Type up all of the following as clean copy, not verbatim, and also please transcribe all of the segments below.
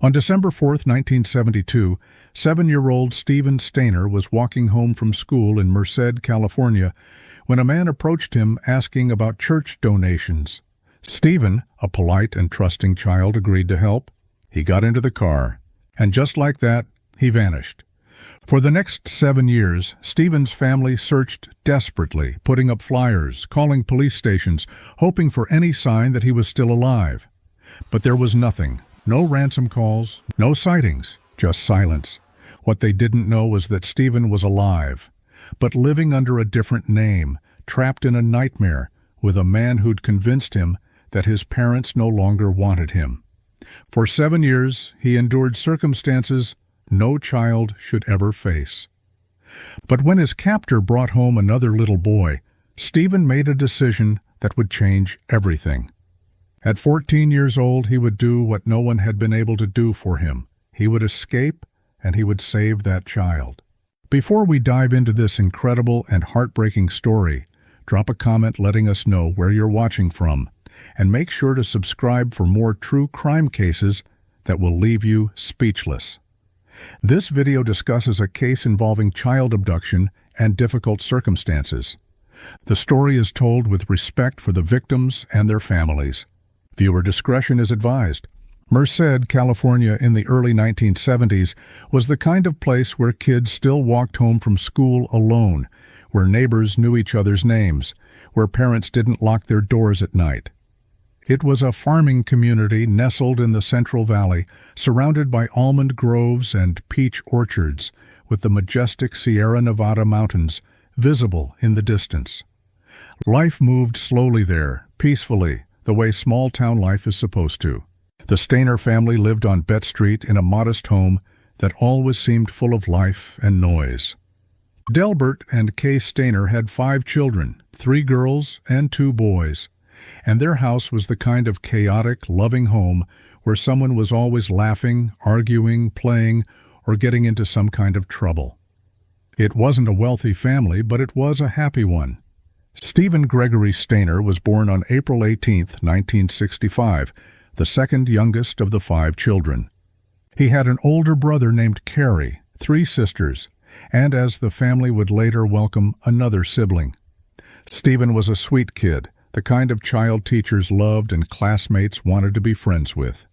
On December 4, 1972, 7-year-old Steven Stayner was walking home from school in Merced, California, when a man approached him asking about church donations. Steven, a polite and trusting child, agreed to help. He got into the car, and just like that, he vanished. For the next 7 years, Steven's family searched desperately, putting up flyers, calling police stations, hoping for any sign that he was still alive. But there was nothing. No ransom calls, no sightings, just silence. What they didn't know was that Steven was alive, but living under a different name, trapped in a nightmare with a man who'd convinced him that his parents no longer wanted him. For 7 years, he endured circumstances no child should ever face. But when his captor brought home another little boy, Steven made a decision that would change everything. At 14 years old, he would do what no one had been able to do for him. He would escape, and he would save that child. Before we dive into this incredible and heartbreaking story, drop a comment letting us know where you're watching from, and make sure to subscribe for more true crime cases that will leave you speechless. This video discusses a case involving child abduction and difficult circumstances. The story is told with respect for the victims and their families. Viewer discretion is advised. Merced, California in the early 1970s was the kind of place where kids still walked home from school alone, where neighbors knew each other's names, where parents didn't lock their doors at night. It was a farming community nestled in the Central Valley, surrounded by almond groves and peach orchards, with the majestic Sierra Nevada mountains visible in the distance. Life moved slowly there, peacefully, the way small-town life is supposed to. The Stayner family lived on Bett Street in a modest home that always seemed full of life and noise. Delbert and Kay Stayner had 5 children, 3 girls and 2 boys, and their house was the kind of chaotic, loving home where someone was always laughing, arguing, playing, or getting into some kind of trouble. It wasn't a wealthy family, but it was a happy one. Steven Gregory Stayner was born on April 18, 1965, the second youngest of the 5 children. He had an older brother named Carrie, 3 sisters, and as the family would later welcome another sibling. Steven was a sweet kid, the kind of child teachers loved and classmates wanted to be friends with.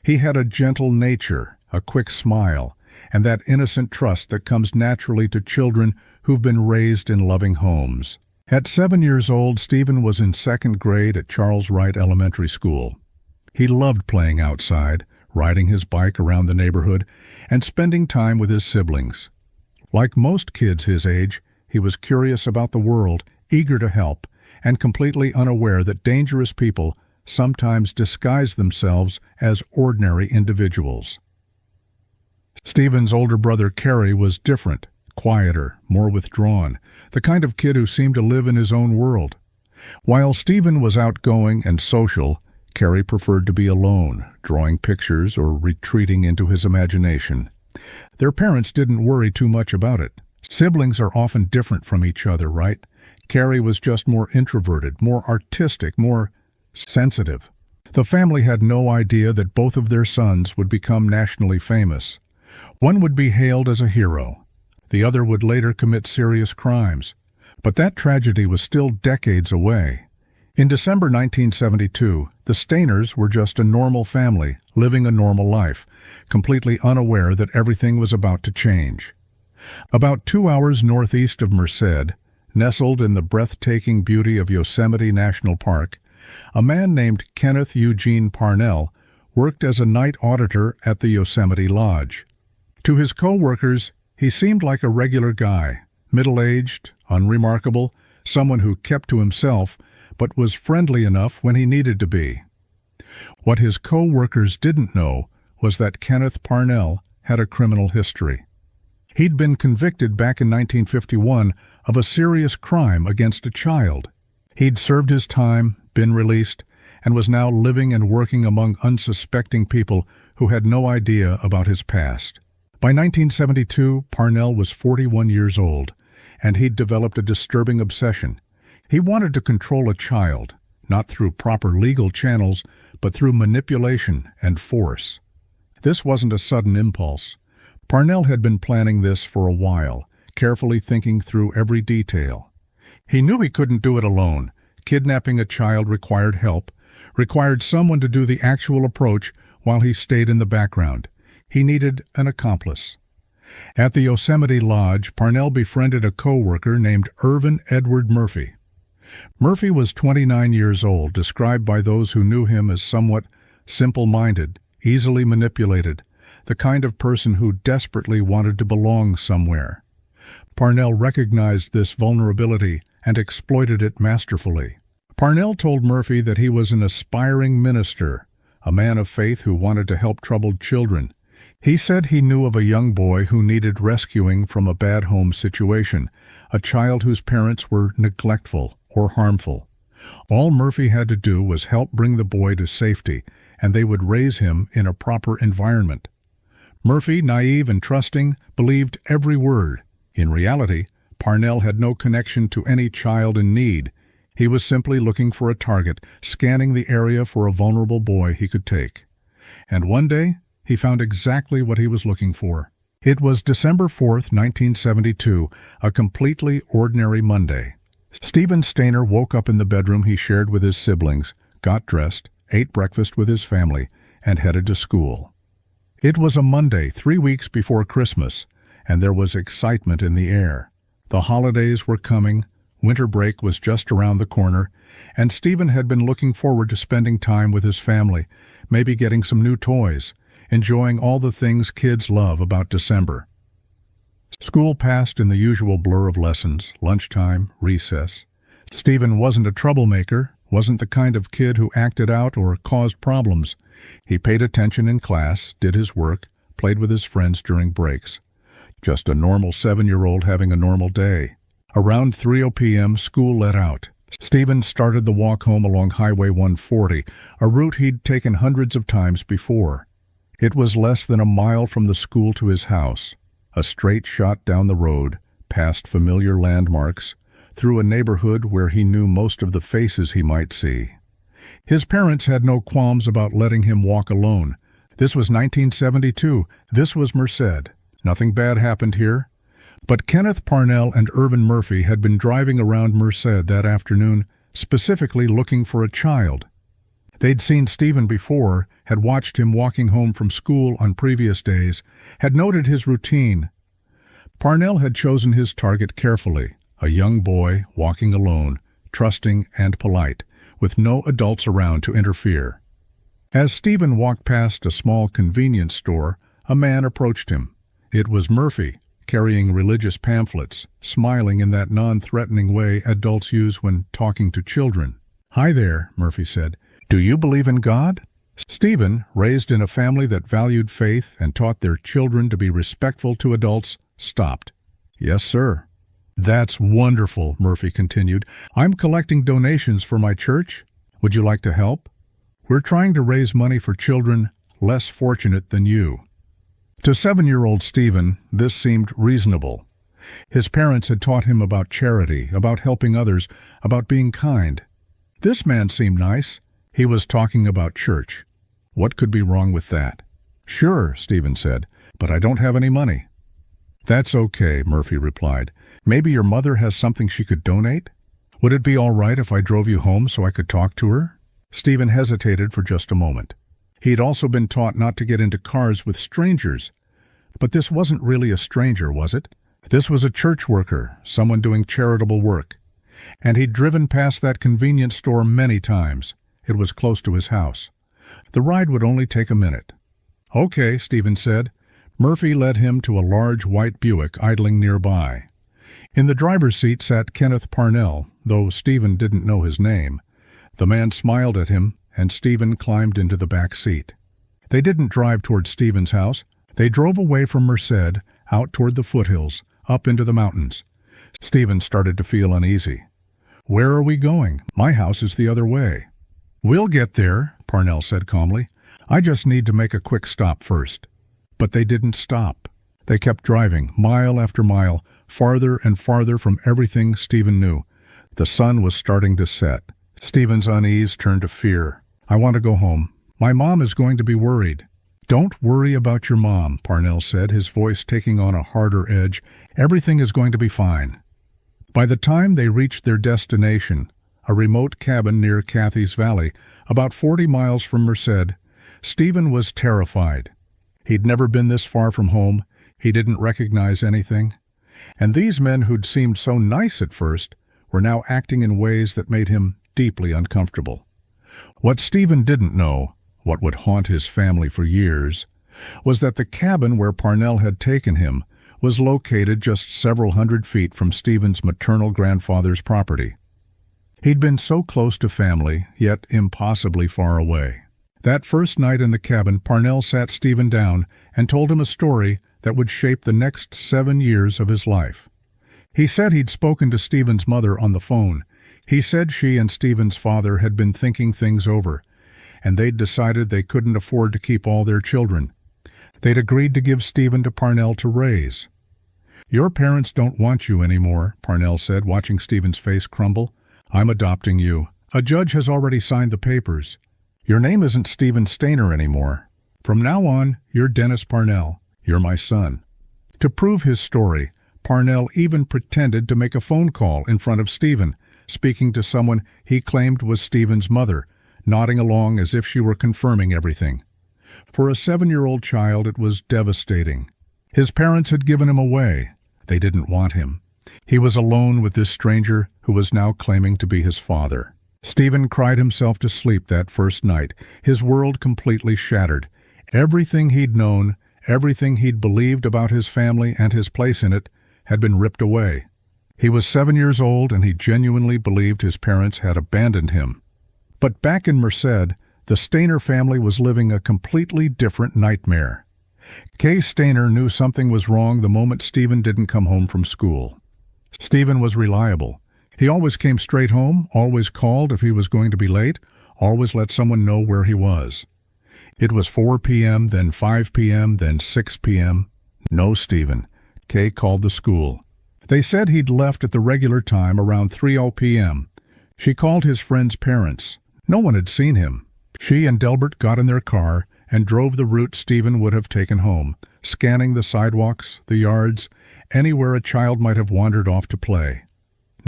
He had a gentle nature, a quick smile, and that innocent trust that comes naturally to children who've been raised in loving homes. At 7 years old, Steven was in 2nd grade at Charles Wright Elementary School. He loved playing outside, riding his bike around the neighborhood, and spending time with his siblings. Like most kids his age, he was curious about the world, eager to help, and completely unaware that dangerous people sometimes disguise themselves as ordinary individuals. Steven's older brother Carrie was different, quieter, more withdrawn, the kind of kid who seemed to live in his own world. While Steven was outgoing and social, Carrie preferred to be alone, drawing pictures or retreating into his imagination. Their parents didn't worry too much about it. Siblings are often different from each other, right? Carrie was just more introverted, more artistic, more sensitive. The family had no idea that both of their sons would become nationally famous. One would be hailed as a hero. The other would later commit serious crimes. But that tragedy was still decades away. In December 1972, the Stayners were just a normal family, living a normal life, completely unaware that everything was about to change. About 2 hours northeast of Merced, nestled in the breathtaking beauty of Yosemite National Park, a man named Kenneth Eugene Parnell worked as a night auditor at the Yosemite Lodge. To his co-workers, he seemed like a regular guy, middle-aged, unremarkable, someone who kept to himself, but was friendly enough when he needed to be. What his co-workers didn't know was that Kenneth Parnell had a criminal history. He'd been convicted back in 1951 of a serious crime against a child. He'd served his time, been released, and was now living and working among unsuspecting people who had no idea about his past. By 1972, Parnell was 41 years old, and he'd developed a disturbing obsession. He wanted to control a child, not through proper legal channels, but through manipulation and force. This wasn't a sudden impulse. Parnell had been planning this for a while, carefully thinking through every detail. He knew he couldn't do it alone. Kidnapping a child required help, required someone to do the actual approach while he stayed in the background. He needed an accomplice. At the Yosemite Lodge, Parnell befriended a co-worker named Irvin Edward Murphy. Murphy was 29 years old, described by those who knew him as somewhat simple-minded, easily manipulated, the kind of person who desperately wanted to belong somewhere. Parnell recognized this vulnerability and exploited it masterfully. Parnell told Murphy that he was an aspiring minister, a man of faith who wanted to help troubled children. He said he knew of a young boy who needed rescuing from a bad home situation, a child whose parents were neglectful or harmful. All Murphy had to do was help bring the boy to safety, and they would raise him in a proper environment. Murphy, naive and trusting, believed every word. In reality, Parnell had no connection to any child in need. He was simply looking for a target, scanning the area for a vulnerable boy he could take. And one day, he found exactly what he was looking for. It was December 4th, 1972, a completely ordinary Monday. Steven Stayner woke up in the bedroom he shared with his siblings, got dressed, ate breakfast with his family, and headed to school. It was a Monday, 3 weeks before Christmas, and there was excitement in the air. The holidays were coming, winter break was just around the corner, and Steven had been looking forward to spending time with his family, maybe getting some new toys, enjoying all the things kids love about December. School passed in the usual blur of lessons, lunchtime, recess. Steven wasn't a troublemaker, wasn't the kind of kid who acted out or caused problems. He paid attention in class, did his work, played with his friends during breaks. Just a normal 7-year-old having a normal day. Around 3 p.m., school let out. Steven started the walk home along Highway 140, a route he'd taken hundreds of times before. It was less than a mile from the school to his house, a straight shot down the road, past familiar landmarks, through a neighborhood where he knew most of the faces he might see. His parents had no qualms about letting him walk alone. This was 1972. This was Merced. Nothing bad happened here. But Kenneth Parnell and Irvin Murphy had been driving around Merced that afternoon, specifically looking for a child. They'd seen Steven before, had watched him walking home from school on previous days, had noted his routine. Parnell had chosen his target carefully, a young boy walking alone, trusting and polite, with no adults around to interfere. As Steven walked past a small convenience store, a man approached him. It was Murphy, carrying religious pamphlets, smiling in that non-threatening way adults use when talking to children. "Hi there," Murphy said. "Do you believe in God?" Steven, raised in a family that valued faith and taught their children to be respectful to adults, stopped. "Yes, sir." "That's wonderful," Murphy continued. "I'm collecting donations for my church. Would you like to help? We're trying to raise money for children less fortunate than you." To 7-year-old Steven, this seemed reasonable. His parents had taught him about charity, about helping others, about being kind. This man seemed nice. He was talking about church. What could be wrong with that? "Sure," Steven said, "but I don't have any money." "That's okay," Murphy replied. "Maybe your mother has something she could donate? Would it be all right if I drove you home so I could talk to her?" Steven hesitated for just a moment. He'd also been taught not to get into cars with strangers. But this wasn't really a stranger, was it? This was a church worker, someone doing charitable work. And he'd driven past that convenience store many times. It was close to his house. The ride would only take a minute. "Okay," Steven said. Murphy led him to a large white Buick idling nearby. In the driver's seat sat Kenneth Parnell, though Steven didn't know his name. The man smiled at him, and Steven climbed into the back seat. They didn't drive toward Steven's house. They drove away from Merced, out toward the foothills, up into the mountains. Steven started to feel uneasy. "Where are we going? My house is the other way." "We'll get there," Parnell said calmly. "I just need to make a quick stop first." But they didn't stop. They kept driving, mile after mile, farther and farther from everything Steven knew. The sun was starting to set. Steven's unease turned to fear. "I want to go home. My mom is going to be worried." "Don't worry about your mom," Parnell said, his voice taking on a harder edge. "Everything is going to be fine." By the time they reached their destination, a remote cabin near Cathy's Valley, about 40 miles from Merced, Steven was terrified. He'd never been this far from home. He didn't recognize anything. And these men who'd seemed so nice at first were now acting in ways that made him deeply uncomfortable. What Steven didn't know, what would haunt his family for years, was that the cabin where Parnell had taken him was located just several hundred feet from Steven's maternal grandfather's property. He'd been so close to family, yet impossibly far away. That first night in the cabin, Parnell sat Steven down and told him a story that would shape the next 7 years of his life. He said he'd spoken to Steven's mother on the phone. He said she and Steven's father had been thinking things over, and they'd decided they couldn't afford to keep all their children. They'd agreed to give Steven to Parnell to raise. "Your parents don't want you anymore," Parnell said, watching Steven's face crumble. "I'm adopting you. A judge has already signed the papers. Your name isn't Steven Stayner anymore. From now on, you're Dennis Parnell. You're my son." To prove his story, Parnell even pretended to make a phone call in front of Steven, speaking to someone he claimed was Steven's mother, nodding along as if she were confirming everything. For a 7-year-old child, it was devastating. His parents had given him away. They didn't want him. He was alone with this stranger who was now claiming to be his father. Steven cried himself to sleep that first night, his world completely shattered. Everything he'd known, everything he'd believed about his family and his place in it, had been ripped away. He was 7 years old, and he genuinely believed his parents had abandoned him. But back in Merced, the Stayner family was living a completely different nightmare. Kay Stayner knew something was wrong the moment Steven didn't come home from school. Steven was reliable. He always came straight home, always called if he was going to be late, always let someone know where he was. It was 4 p.m., then 5 p.m., then 6 p.m. No Steven. Kay called the school. They said he'd left at the regular time around 3:00 p.m. She called his friend's parents. No one had seen him. She and Delbert got in their car and drove the route Steven would have taken home, scanning the sidewalks, the yards, anywhere a child might have wandered off to play.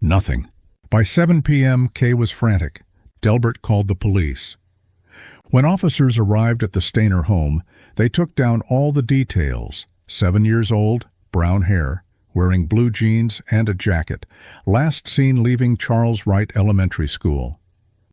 Nothing. By 7 p.m., Kay was frantic. Delbert called the police. When officers arrived at the Stayner home, they took down all the details. 7 years old, brown hair, wearing blue jeans and a jacket, last seen leaving Charles Wright Elementary School.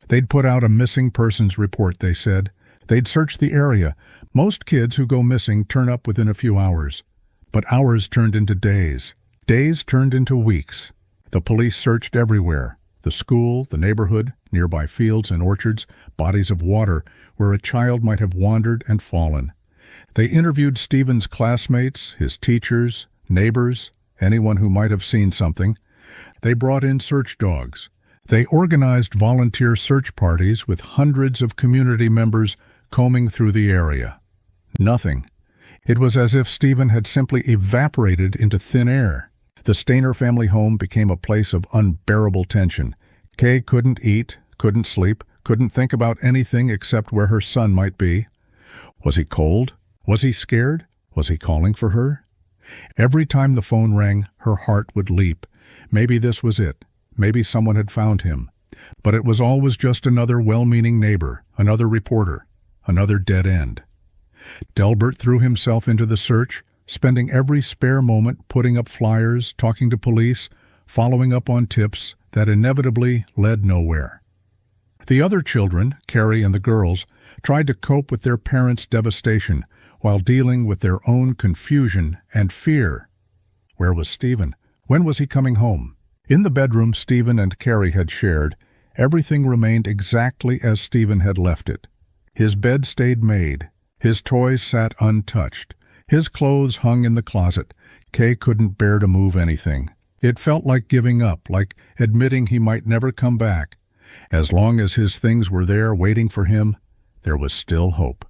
They'd put out a missing persons report, they said. They'd searched the area. Most kids who go missing turn up within a few hours. But hours turned into days. Days turned into weeks. The police searched everywhere. The school, the neighborhood, nearby fields and orchards, bodies of water where a child might have wandered and fallen. They interviewed Steven's classmates, his teachers, neighbors, anyone who might have seen something. They brought in search dogs. They organized volunteer search parties with hundreds of community members combing through the area. Nothing. It was as if Steven had simply evaporated into thin air. The Stayner family home became a place of unbearable tension. Kay couldn't eat, couldn't sleep, couldn't think about anything except where her son might be. Was he cold? Was he scared? Was he calling for her? Every time the phone rang, her heart would leap. Maybe this was it. Maybe someone had found him. But it was always just another well-meaning neighbor, another reporter, another dead end. Delbert threw himself into the search, spending every spare moment putting up flyers, talking to police, following up on tips that inevitably led nowhere. The other children, Carrie and the girls, tried to cope with their parents' devastation while dealing with their own confusion and fear. Where was Steven? When was he coming home? In the bedroom Steven and Carrie had shared, everything remained exactly as Steven had left it. His bed stayed made. His toys sat untouched. His clothes hung in the closet. Kay couldn't bear to move anything. It felt like giving up, like admitting he might never come back. As long as his things were there waiting for him, there was still hope.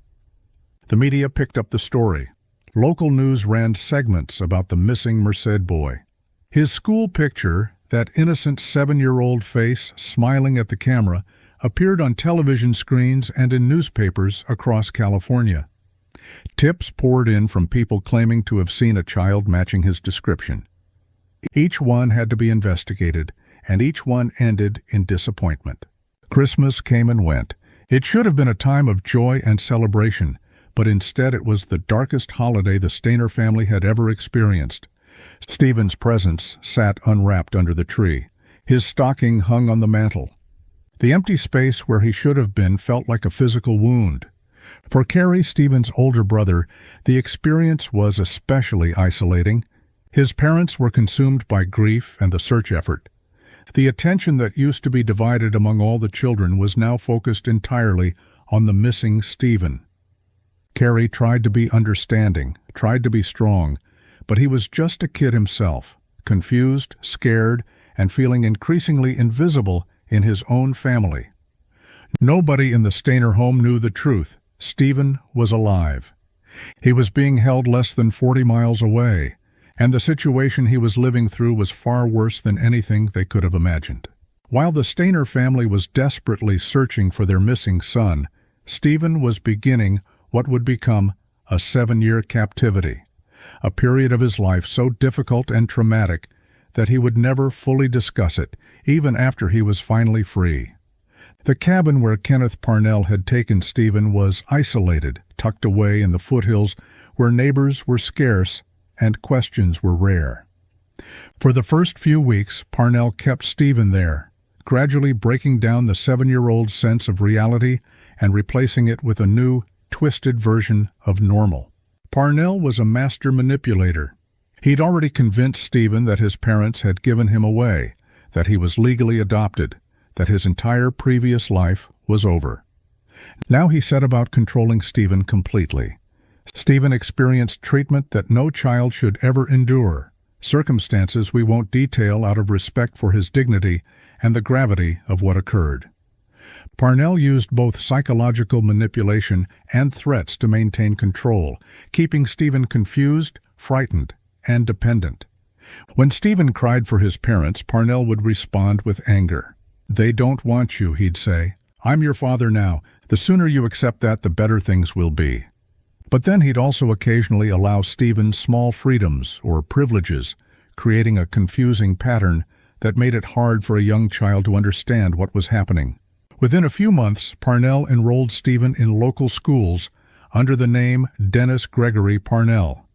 The media picked up the story. Local news ran segments about the missing Merced boy. His school picture, that innocent 7-year-old face smiling at the camera, appeared on television screens and in newspapers across California. Tips poured in from people claiming to have seen a child matching his description. Each one had to be investigated, and each one ended in disappointment. Christmas came and went. It should have been a time of joy and celebration, but instead it was the darkest holiday the Stayner family had ever experienced. Steven's presents sat unwrapped under the tree. His stocking hung on the mantel. The empty space where he should have been felt like a physical wound. For Carrie, Steven's older brother, the experience was especially isolating. His parents were consumed by grief and the search effort. The attention that used to be divided among all the children was now focused entirely on the missing Steven. Carrie tried to be understanding, tried to be strong, but he was just a kid himself, confused, scared, and feeling increasingly invisible in his own family. Nobody in the Stayner home knew the truth. Steven was alive. He was being held less than 40 miles away, and the situation he was living through was far worse than anything they could have imagined. While the Stayner family was desperately searching for their missing son, Steven was beginning what would become a 7-year captivity, a period of his life so difficult and traumatic that he would never fully discuss it, even after he was finally free. The cabin where Kenneth Parnell had taken Steven was isolated, tucked away in the foothills where neighbors were scarce and questions were rare. For the first few weeks, Parnell kept Steven there, gradually breaking down the 7-year-old's sense of reality and replacing it with a new, twisted version of normal. Parnell was a master manipulator. He'd already convinced Steven that his parents had given him away, that he was legally adopted, that his entire previous life was over. Now he set about controlling Steven completely. Steven experienced treatment that no child should ever endure, circumstances we won't detail out of respect for his dignity and the gravity of what occurred. Parnell used both psychological manipulation and threats to maintain control, keeping Steven confused, frightened, and dependent. When Steven cried for his parents, Parnell would respond with anger. "They don't want you," he'd say. "I'm your father now. The sooner you accept that, the better things will be." But then he'd also occasionally allow Steven small freedoms or privileges, creating a confusing pattern that made it hard for a young child to understand what was happening. Within a few months, Parnell enrolled Steven in local schools under the name Dennis Gregory Parnell.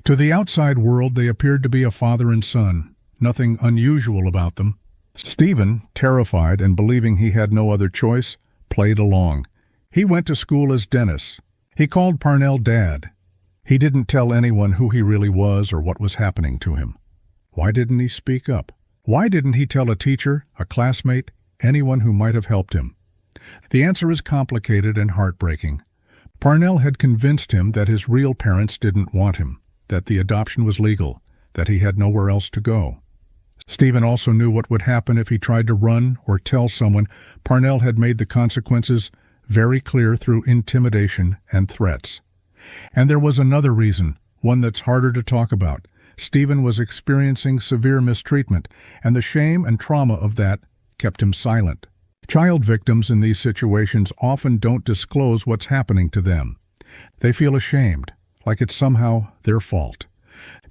To the outside world, they appeared to be a father and son, nothing unusual about them. Steven, terrified and believing he had no other choice, played along. He went to school as Dennis. He called Parnell Dad. He didn't tell anyone who he really was or what was happening to him. Why didn't he speak up? Why didn't he tell a teacher, a classmate, anyone who might have helped him? The answer is complicated and heartbreaking. Parnell had convinced him that his real parents didn't want him, that the adoption was legal, that he had nowhere else to go. Steven also knew what would happen if he tried to run or tell someone. Parnell had made the consequences very clear through intimidation and threats. And there was another reason, one that's harder to talk about. Steven was experiencing severe mistreatment, and the shame and trauma of that kept him silent. Child victims in these situations often don't disclose what's happening to them. They feel ashamed, like it's somehow their fault.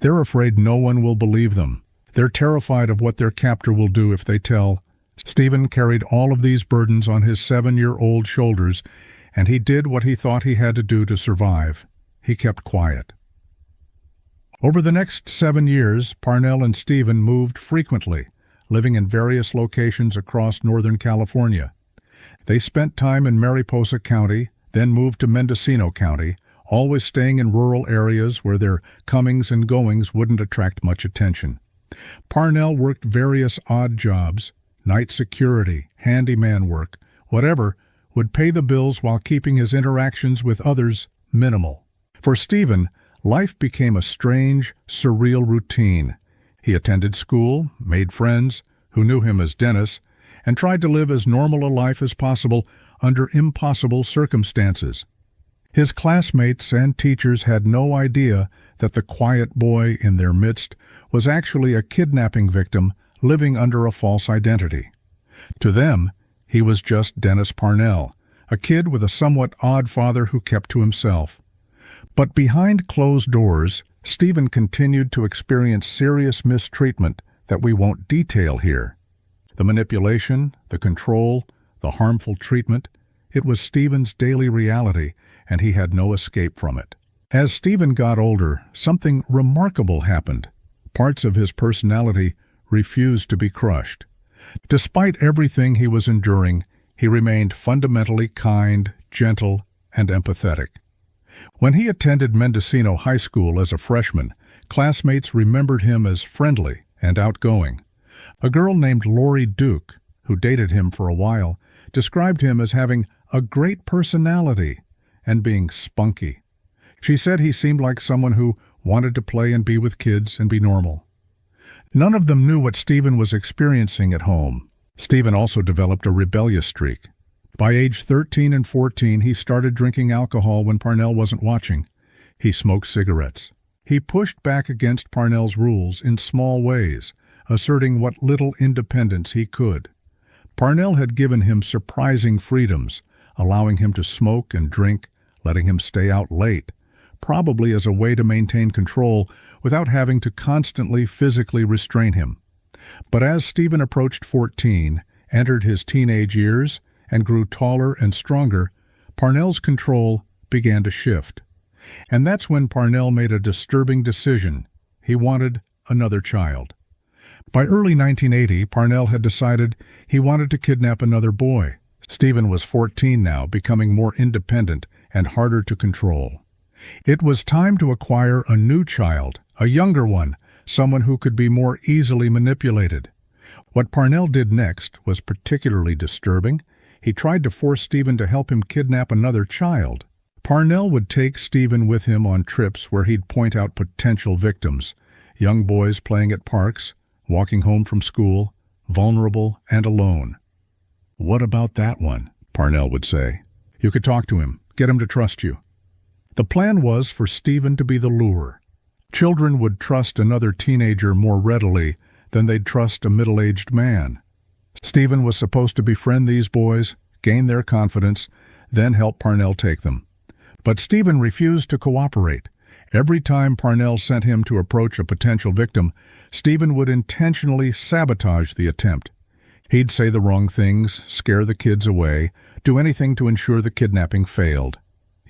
They're afraid no one will believe them. They're terrified of what their captor will do if they tell. Steven carried all of these burdens on his 7-year-old shoulders, and he did what he thought he had to do to survive. He kept quiet. Over the next 7 years, Parnell and Steven moved frequently, living in various locations across Northern California. They spent time in Mariposa County, then moved to Mendocino County, always staying in rural areas where their comings and goings wouldn't attract much attention. Parnell worked various odd jobs, night security, handyman work, whatever, would pay the bills while keeping his interactions with others minimal. For Steven, life became a strange, surreal routine. He attended school, made friends, who knew him as Dennis, and tried to live as normal a life as possible under impossible circumstances. His classmates and teachers had no idea that the quiet boy in their midst was actually a kidnapping victim living under a false identity. To them, he was just Dennis Parnell, a kid with a somewhat odd father who kept to himself. But behind closed doors, Steven continued to experience serious mistreatment that we won't detail here. The manipulation, the control, the harmful treatment, it was Steven's daily reality, and he had no escape from it. As Steven got older, something remarkable happened. Parts of his personality refused to be crushed. Despite everything he was enduring, he remained fundamentally kind, gentle, and empathetic. When he attended Mendocino High School as a freshman, classmates remembered him as friendly and outgoing. A girl named Lori Duke, who dated him for a while, described him as having a great personality and being spunky. She said he seemed like someone who wanted to play and be with kids and be normal. None of them knew what Steven was experiencing at home. Steven also developed a rebellious streak. By age 13 and 14, he started drinking alcohol when Parnell wasn't watching. He smoked cigarettes. He pushed back against Parnell's rules in small ways, asserting what little independence he could. Parnell had given him surprising freedoms, allowing him to smoke and drink, letting him stay out late, probably as a way to maintain control without having to constantly physically restrain him. But as Steven approached 14, entered his teenage years, and grew taller and stronger, Parnell's control began to shift. And that's when Parnell made a disturbing decision. He wanted another child. By early 1980, Parnell had decided he wanted to kidnap another boy. Steven was 14 now, becoming more independent and harder to control. It was time to acquire a new child, a younger one, someone who could be more easily manipulated. What Parnell did next was particularly disturbing. He tried to force Steven to help him kidnap another child. Parnell would take Steven with him on trips where he'd point out potential victims, young boys playing at parks, walking home from school, vulnerable and alone. "What about that one?" Parnell would say. "You could talk to him, get him to trust you." The plan was for Steven to be the lure. Children would trust another teenager more readily than they'd trust a middle-aged man. Steven was supposed to befriend these boys, gain their confidence, then help Parnell take them. But Steven refused to cooperate. Every time Parnell sent him to approach a potential victim, Steven would intentionally sabotage the attempt. He'd say the wrong things, scare the kids away, do anything to ensure the kidnapping failed.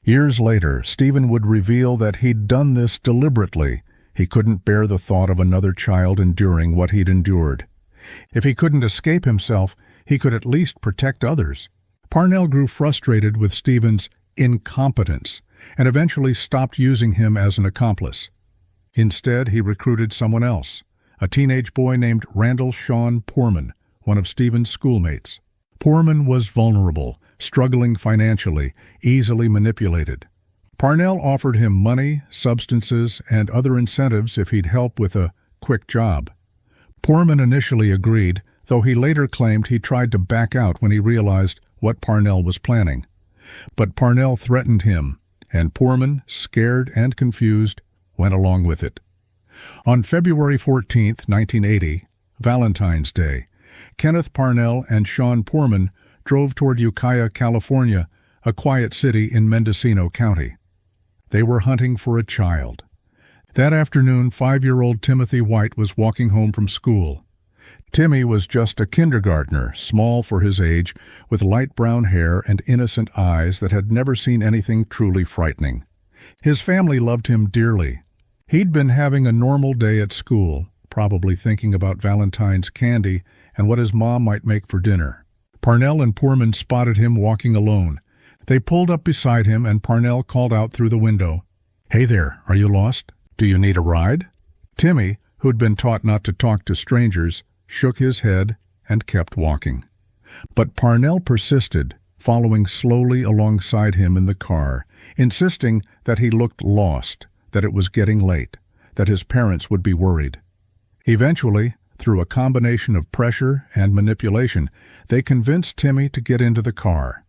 Years later, Steven would reveal that he'd done this deliberately. He couldn't bear the thought of another child enduring what he'd endured. If he couldn't escape himself, he could at least protect others. Parnell grew frustrated with Steven's incompetence and eventually stopped using him as an accomplice. Instead, he recruited someone else, a teenage boy named Randall Sean Poorman, one of Steven's schoolmates. Poorman was vulnerable, struggling financially, easily manipulated. Parnell offered him money, substances, and other incentives if he'd help with a quick job. Poorman initially agreed, though he later claimed he tried to back out when he realized what Parnell was planning. But Parnell threatened him, and Poorman, scared and confused, went along with it. On February 14, 1980, Valentine's Day, Kenneth Parnell and Sean Poorman drove toward Ukiah, California, a quiet city in Mendocino County. They were hunting for a child. That afternoon, 5-year-old Timothy White was walking home from school. Timmy was just a kindergartner, small for his age, with light brown hair and innocent eyes that had never seen anything truly frightening. His family loved him dearly. He'd been having a normal day at school, probably thinking about Valentine's candy and what his mom might make for dinner. Parnell and Poorman spotted him walking alone. They pulled up beside him, and Parnell called out through the window, "Hey there, are you lost? Do you need a ride?" Timmy, who'd been taught not to talk to strangers, shook his head and kept walking. But Parnell persisted, following slowly alongside him in the car, insisting that he looked lost, that it was getting late, that his parents would be worried. Eventually, through a combination of pressure and manipulation, they convinced Timmy to get into the car.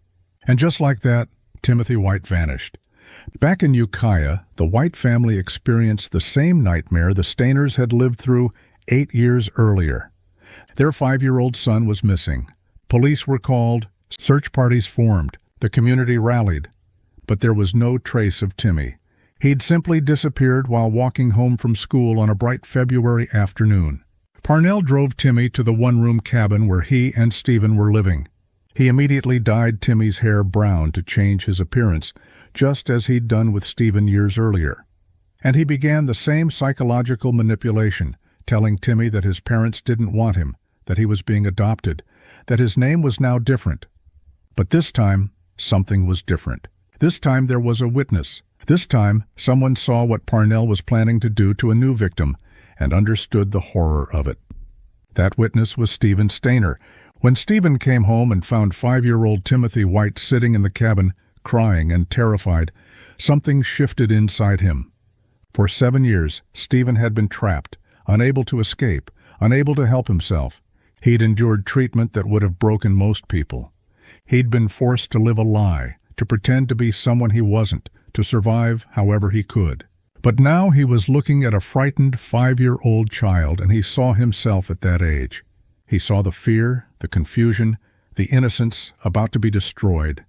And just like that, Timothy White vanished. Back in Ukiah, the White family experienced the same nightmare the Stayners had lived through 8 years earlier. Their 5-year-old son was missing. Police were called, search parties formed, the community rallied. But there was no trace of Timmy. He'd simply disappeared while walking home from school on a bright February afternoon. Parnell drove Timmy to the one-room cabin where he and Steven were living. He immediately dyed Timmy's hair brown to change his appearance, just as he'd done with Steven years earlier. And he began the same psychological manipulation, telling Timmy that his parents didn't want him, that he was being adopted, that his name was now different. But this time, something was different. This time there was a witness. This time, someone saw what Parnell was planning to do to a new victim and understood the horror of it. That witness was Steven Stayner. When Steven came home and found 5-year-old Timothy White sitting in the cabin, crying and terrified, something shifted inside him. For 7 years, Steven had been trapped, unable to escape, unable to help himself. He'd endured treatment that would have broken most people. He'd been forced to live a lie, to pretend to be someone he wasn't, to survive however he could. But now he was looking at a frightened 5-year-old child, and he saw himself at that age. He saw the fear, the confusion, the innocence about to be destroyed.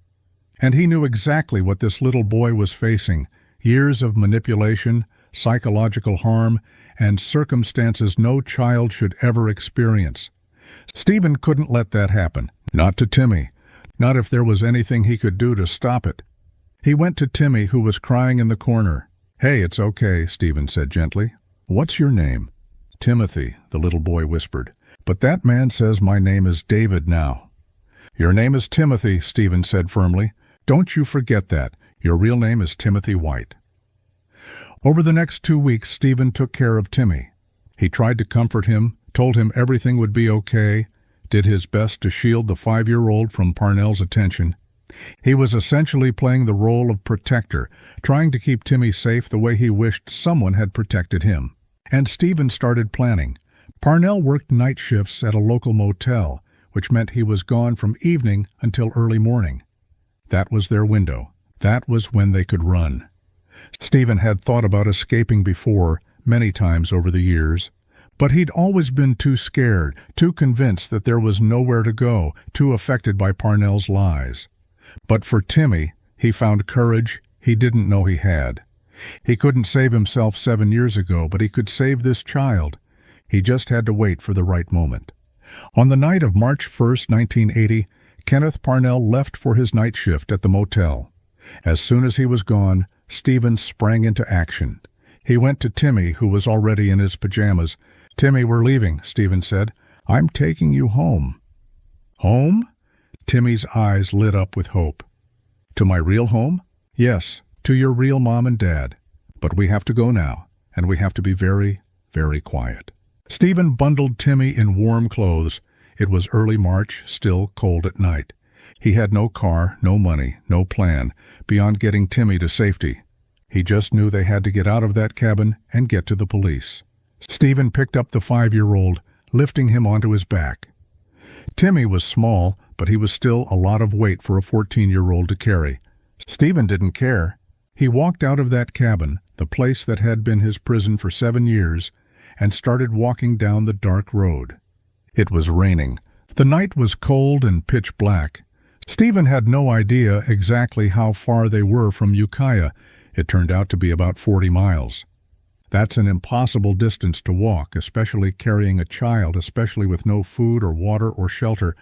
And he knew exactly what this little boy was facing: years of manipulation, psychological harm, and circumstances no child should ever experience. Steven couldn't let that happen. Not to Timmy. Not if there was anything he could do to stop it. He went to Timmy, who was crying in the corner. "Hey, it's okay," Steven said gently. "What's your name?" "Timothy," the little boy whispered. "But that man says my name is David now." "Your name is Timothy," Steven said firmly. "Don't you forget that. Your real name is Timothy White." Over the next 2 weeks, Steven took care of Timmy. He tried to comfort him, told him everything would be okay, did his best to shield the 5-year-old from Parnell's attention. He was essentially playing the role of protector, trying to keep Timmy safe the way he wished someone had protected him. And Steven started planning. Parnell worked night shifts at a local motel, which meant he was gone from evening until early morning. That was their window. That was when they could run. Steven had thought about escaping before, many times over the years, but he'd always been too scared, too convinced that there was nowhere to go, too affected by Parnell's lies. But for Timmy, he found courage he didn't know he had. He couldn't save himself 7 years ago, but he could save this child. He just had to wait for the right moment. On the night of March 1st, 1980, Kenneth Parnell left for his night shift at the motel. As soon as he was gone, Steven sprang into action. He went to Timmy, who was already in his pajamas. "Timmy, we're leaving," Steven said. "I'm taking you home." "Home?" Timmy's eyes lit up with hope. "To my real home?" "Yes, to your real mom and dad. But we have to go now, and we have to be very, very quiet." Steven bundled Timmy in warm clothes. It was early March, still cold at night. He had no car, no money, no plan, beyond getting Timmy to safety. He just knew they had to get out of that cabin and get to the police. Steven picked up the 5-year-old, lifting him onto his back. Timmy was small, but he was still a lot of weight for a 14-year-old to carry. Steven didn't care. He walked out of that cabin, the place that had been his prison for 7 years, and started walking down the dark road. It was raining. The night was cold and pitch black. Steven had no idea exactly how far they were from Ukiah. It turned out to be about 40 miles. That's an impossible distance to walk, especially carrying a child, especially with no food or water or shelter.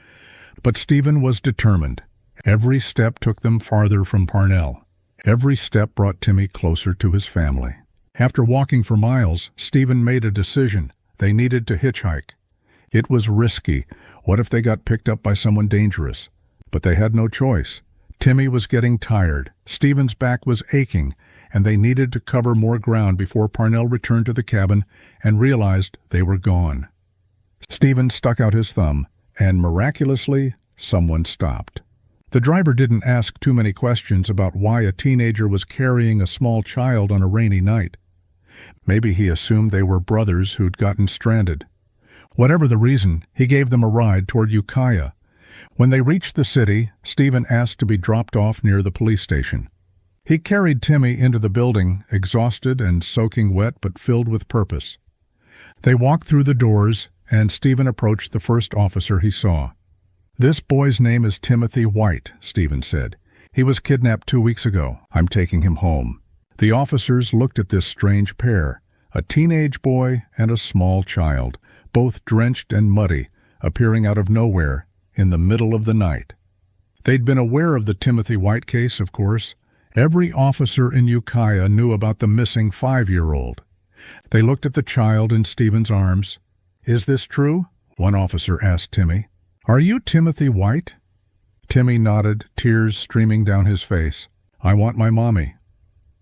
But Steven was determined. Every step took them farther from Parnell. Every step brought Timmy closer to his family. After walking for miles, Steven made a decision. They needed to hitchhike. It was risky. What if they got picked up by someone dangerous? But they had no choice. Timmy was getting tired. Steven's back was aching, and they needed to cover more ground before Parnell returned to the cabin and realized they were gone. Steven stuck out his thumb, and miraculously, someone stopped. The driver didn't ask too many questions about why a teenager was carrying a small child on a rainy night. Maybe he assumed they were brothers who'd gotten stranded. Whatever the reason, he gave them a ride toward Ukiah. When they reached the city, Steven asked to be dropped off near the police station. He carried Timmy into the building, exhausted and soaking wet but filled with purpose. They walked through the doors, and Steven approached the first officer he saw. "This boy's name is Timothy White," Steven said. "He was kidnapped 2 weeks ago. I'm taking him home." The officers looked at this strange pair, a teenage boy and a small child, both drenched and muddy, appearing out of nowhere in the middle of the night. They'd been aware of the Timothy White case, of course. Every officer in Ukiah knew about the missing 5-year-old. They looked at the child in Steven's arms. "Is this true?" one officer asked Timmy. "Are you Timothy White?" Timmy nodded, tears streaming down his face. "I want my mommy."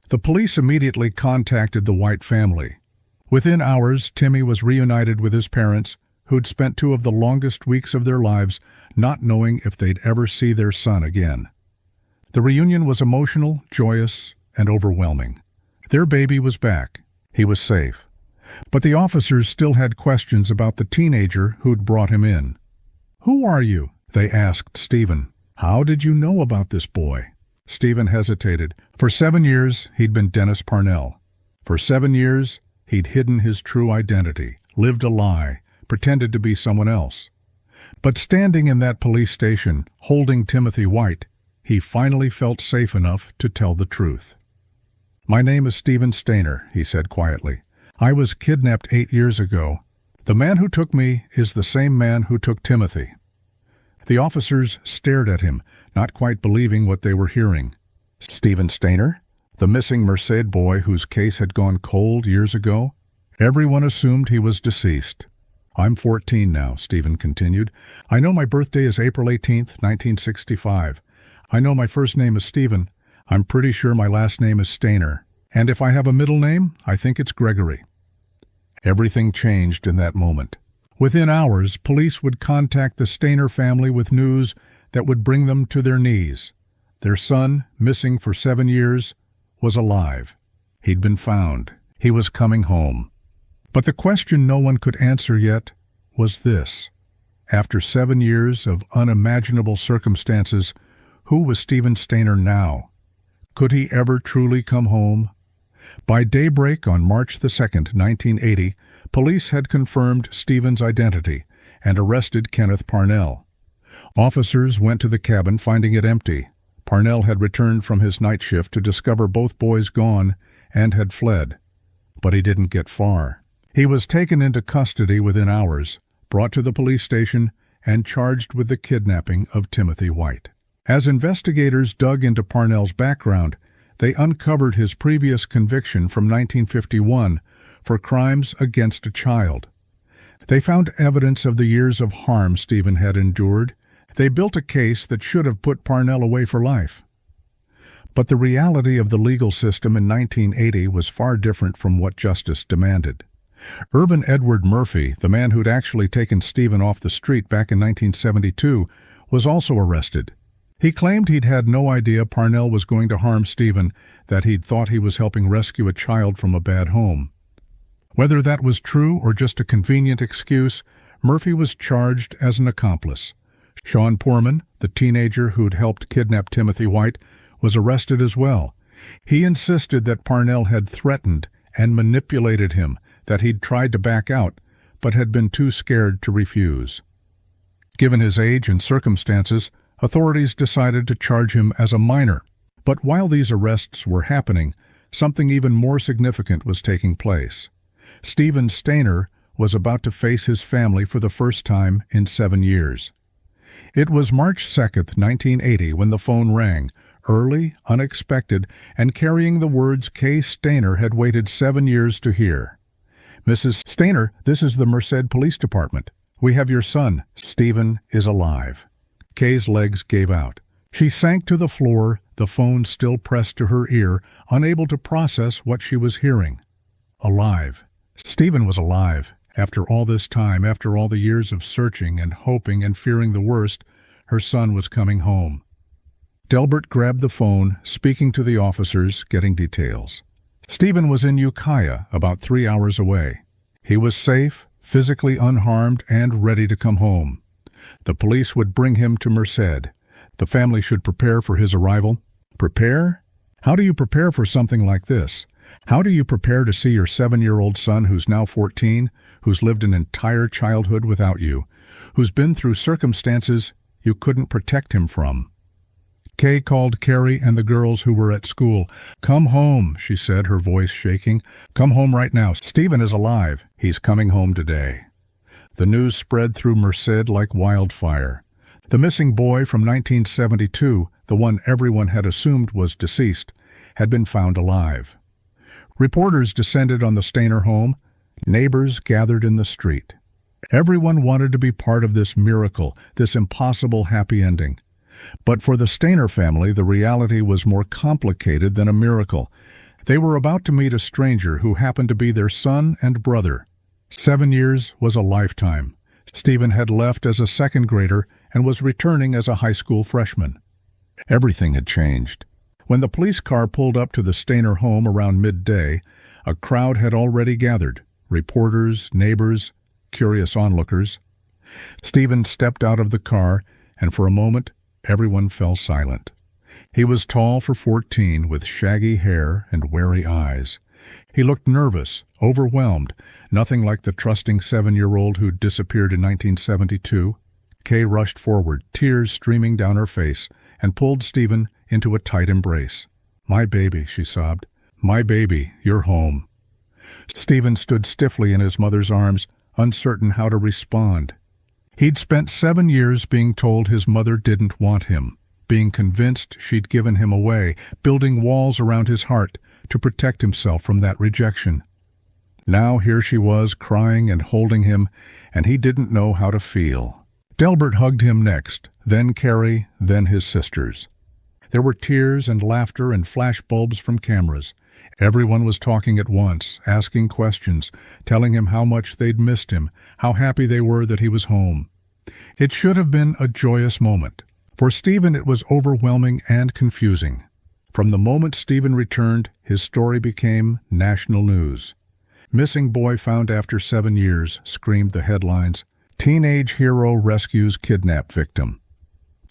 The police immediately contacted the White family. Within hours, Timmy was reunited with his parents, who'd spent 2 of the longest weeks of their lives not knowing if they'd ever see their son again. The reunion was emotional, joyous, and overwhelming. Their baby was back. He was safe. But the officers still had questions about the teenager who'd brought him in. "Who are you?" they asked Steven. "How did you know about this boy?" Steven hesitated. For 7 years, he'd been Dennis Parnell. For 7 years, he'd hidden his true identity, lived a lie, pretended to be someone else. But standing in that police station, holding Timothy White, he finally felt safe enough to tell the truth. "My name is Steven Stayner," he said quietly. "I was kidnapped 8 years ago. The man who took me is the same man who took Timothy." The officers stared at him, not quite believing what they were hearing. Steven Stayner? The missing Merced boy whose case had gone cold years ago? Everyone assumed he was deceased. "I'm 14 now," Steven continued. "I know my birthday is April 18th, 1965. I know my first name is Steven. I'm pretty sure my last name is Stayner. And if I have a middle name, I think it's Gregory." Everything changed in that moment. Within hours, police would contact the Stayner family with news that would bring them to their knees. Their son, missing for 7 years, was alive. He'd been found. He was coming home. But the question no one could answer yet was this. After 7 years of unimaginable circumstances, who was Steven Stayner now? Could he ever truly come home? By daybreak on March the 2nd, 1980, police had confirmed Steven's identity and arrested Kenneth Parnell. Officers went to the cabin, finding it empty. Parnell had returned from his night shift to discover both boys gone and had fled. But he didn't get far. He was taken into custody within hours, brought to the police station, and charged with the kidnapping of Timothy White. As investigators dug into Parnell's background, they uncovered his previous conviction from 1951 for crimes against a child. They found evidence of the years of harm Steven had endured. They built a case that should have put Parnell away for life. But the reality of the legal system in 1980 was far different from what justice demanded. Irvin Edward Murphy, the man who'd actually taken Steven off the street back in 1972, was also arrested. He claimed he'd had no idea Parnell was going to harm Steven, that he'd thought he was helping rescue a child from a bad home. Whether that was true or just a convenient excuse, Murphy was charged as an accomplice. Sean Poorman, the teenager who'd helped kidnap Timothy White, was arrested as well. He insisted that Parnell had threatened and manipulated him, that he'd tried to back out, but had been too scared to refuse. Given his age and circumstances, authorities decided to charge him as a minor. But while these arrests were happening, something even more significant was taking place. Steven Stayner was about to face his family for the first time in 7 years. It was March 2nd, 1980, when the phone rang, early, unexpected, and carrying the words Kay Stayner had waited 7 years to hear. "Mrs. Stayner, this is the Merced Police Department. We have your son. Steven is alive." Kay's legs gave out. She sank to the floor, the phone still pressed to her ear, unable to process what she was hearing. Alive. Steven was alive. After all this time, after all the years of searching and hoping and fearing the worst, her son was coming home. Delbert grabbed the phone, speaking to the officers, getting details. Steven was in Ukiah, about 3 hours away. He was safe, physically unharmed, and ready to come home. The police would bring him to Merced. The family should prepare for his arrival. Prepare? How do you prepare for something like this? How do you prepare to see your 7-year-old son who's now 14, who's lived an entire childhood without you, who's been through circumstances you couldn't protect him from? Kay called Carrie and the girls who were at school. "Come home," she said, her voice shaking. "Come home right now. Steven is alive. He's coming home today." The news spread through Merced like wildfire. The missing boy from 1972, the one everyone had assumed was deceased, had been found alive. Reporters descended on the Stayner home. Neighbors gathered in the street. Everyone wanted to be part of this miracle, this impossible happy ending. But for the Stayner family, the reality was more complicated than a miracle. They were about to meet a stranger who happened to be their son and brother. 7 years was a lifetime. Steven had left as a second grader and was returning as a high school freshman. Everything had changed. When the police car pulled up to the Stayner home around midday, a crowd had already gathered. Reporters, neighbors, curious onlookers. Steven stepped out of the car, and for a moment, everyone fell silent. He was tall for 14, with shaggy hair and wary eyes. He looked nervous, overwhelmed, nothing like the trusting 7-year-old who'd disappeared in 1972. Kay rushed forward, tears streaming down her face, and pulled Steven into a tight embrace. "My baby," she sobbed. "My baby, you're home." Steven stood stiffly in his mother's arms, uncertain how to respond. He'd spent 7 years being told his mother didn't want him, being convinced she'd given him away, building walls around his heart to protect himself from that rejection. Now here she was, crying and holding him, and he didn't know how to feel. Delbert hugged him next, then Carrie, then his sisters. There were tears and laughter and flashbulbs from cameras. Everyone was talking at once, asking questions, telling him how much they'd missed him, how happy they were that he was home. It should have been a joyous moment. For Steven, it was overwhelming and confusing. From the moment Steven returned, his story became national news. "Missing boy found after 7 years," screamed the headlines. "Teenage hero rescues kidnap victim."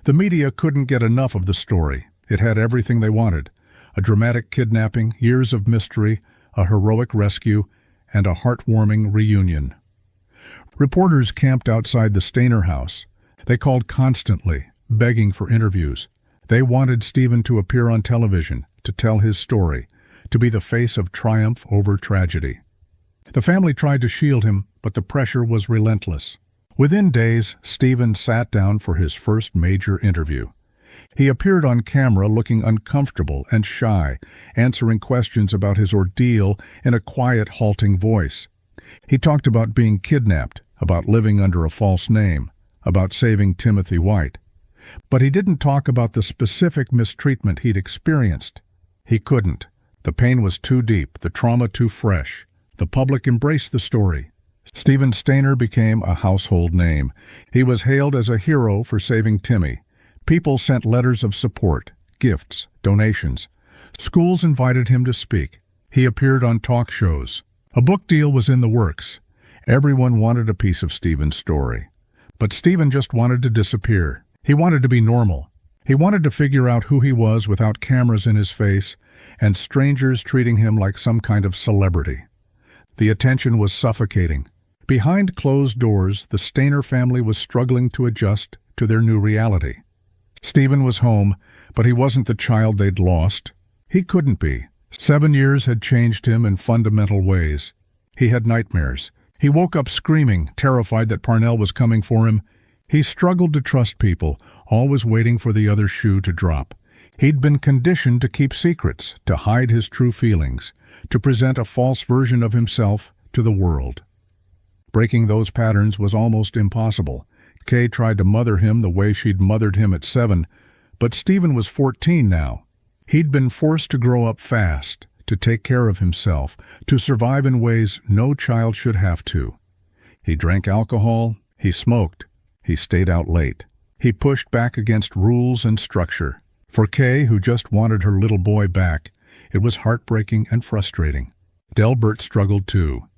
The media couldn't get enough of the story. It had everything they wanted: a dramatic kidnapping, years of mystery, a heroic rescue, and a heartwarming reunion. Reporters camped outside the Stayner house. They called constantly, begging for interviews. They wanted Steven to appear on television, to tell his story, to be the face of triumph over tragedy. The family tried to shield him, but the pressure was relentless. Within days, Steven sat down for his first major interview. He appeared on camera looking uncomfortable and shy, answering questions about his ordeal in a quiet, halting voice. He talked about being kidnapped, about living under a false name, about saving Timothy White. But he didn't talk about the specific mistreatment he'd experienced. He couldn't. The pain was too deep, the trauma too fresh. The public embraced the story. Steven Stayner became a household name. He was hailed as a hero for saving Timmy. People sent letters of support, gifts, donations. Schools invited him to speak. He appeared on talk shows. A book deal was in the works. Everyone wanted a piece of Steven's story. But Steven just wanted to disappear. He wanted to be normal. He wanted to figure out who he was without cameras in his face and strangers treating him like some kind of celebrity. The attention was suffocating. Behind closed doors, the Stayner family was struggling to adjust to their new reality. Steven was home, but he wasn't the child they'd lost. He couldn't be. 7 years had changed him in fundamental ways. He had nightmares. He woke up screaming, terrified that Parnell was coming for him. He struggled to trust people, always waiting for the other shoe to drop. He'd been conditioned to keep secrets, to hide his true feelings, to present a false version of himself to the world. Breaking those patterns was almost impossible. Kay tried to mother him the way she'd mothered him at 7, but Steven was 14 now. He'd been forced to grow up fast, to take care of himself, to survive in ways no child should have to. He drank alcohol, he smoked, he stayed out late. He pushed back against rules and structure. For Kay, who just wanted her little boy back, it was heartbreaking and frustrating. Delbert struggled too.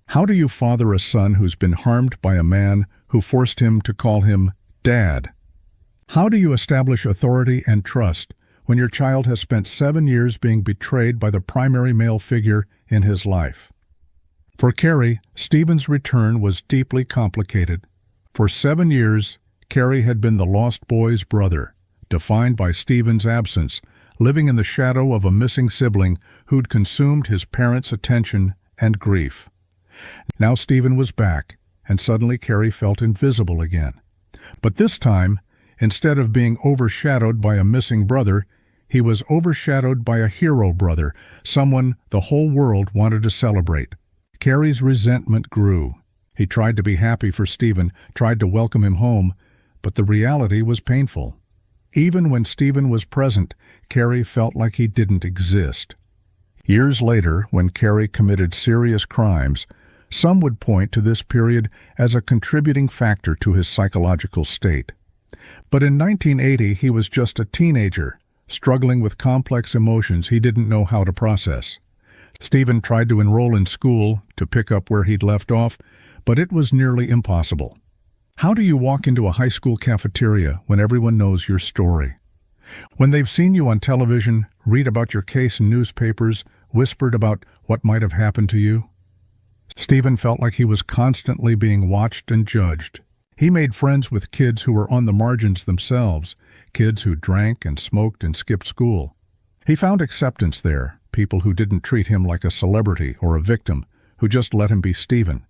How do you father a son who's been harmed by a man who forced him to call him Dad? How do you establish authority and trust when your child has spent 7 years being betrayed by the primary male figure in his life? For Carrie, Steven's return was deeply complicated. For 7 years, Carrie had been the lost boy's brother, defined by Steven's absence, living in the shadow of a missing sibling who'd consumed his parents' attention and grief. Now Steven was back, and suddenly Carrie felt invisible again. But this time, instead of being overshadowed by a missing brother, he was overshadowed by a hero brother, someone the whole world wanted to celebrate. Carrie's resentment grew. He tried to be happy for Steven, tried to welcome him home, but the reality was painful. Even when Steven was present, Carrie felt like he didn't exist. Years later, when Carrie committed serious crimes, some would point to this period as a contributing factor to his psychological state. But in 1980, he was just a teenager, struggling with complex emotions he didn't know how to process. Steven tried to enroll in school, to pick up where he'd left off, but it was nearly impossible. How do you walk into a high school cafeteria when everyone knows your story? When they've seen you on television, read about your case in newspapers, whispered about what might have happened to you? Steven felt like he was constantly being watched and judged. He made friends with kids who were on the margins themselves, kids who drank and smoked and skipped school. He found acceptance there, people who didn't treat him like a celebrity or a victim, who just let him be Steven.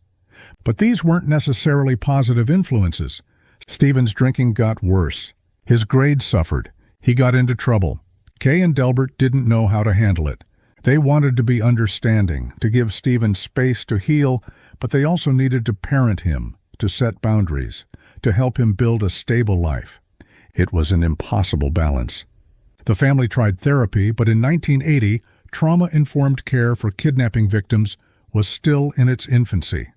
But these weren't necessarily positive influences. Steven's drinking got worse. His grades suffered. He got into trouble. Kay and Delbert didn't know how to handle it. They wanted to be understanding, to give Steven space to heal, but they also needed to parent him, to set boundaries, to help him build a stable life. It was an impossible balance. The family tried therapy, but in 1980, trauma-informed care for kidnapping victims was still in its infancy.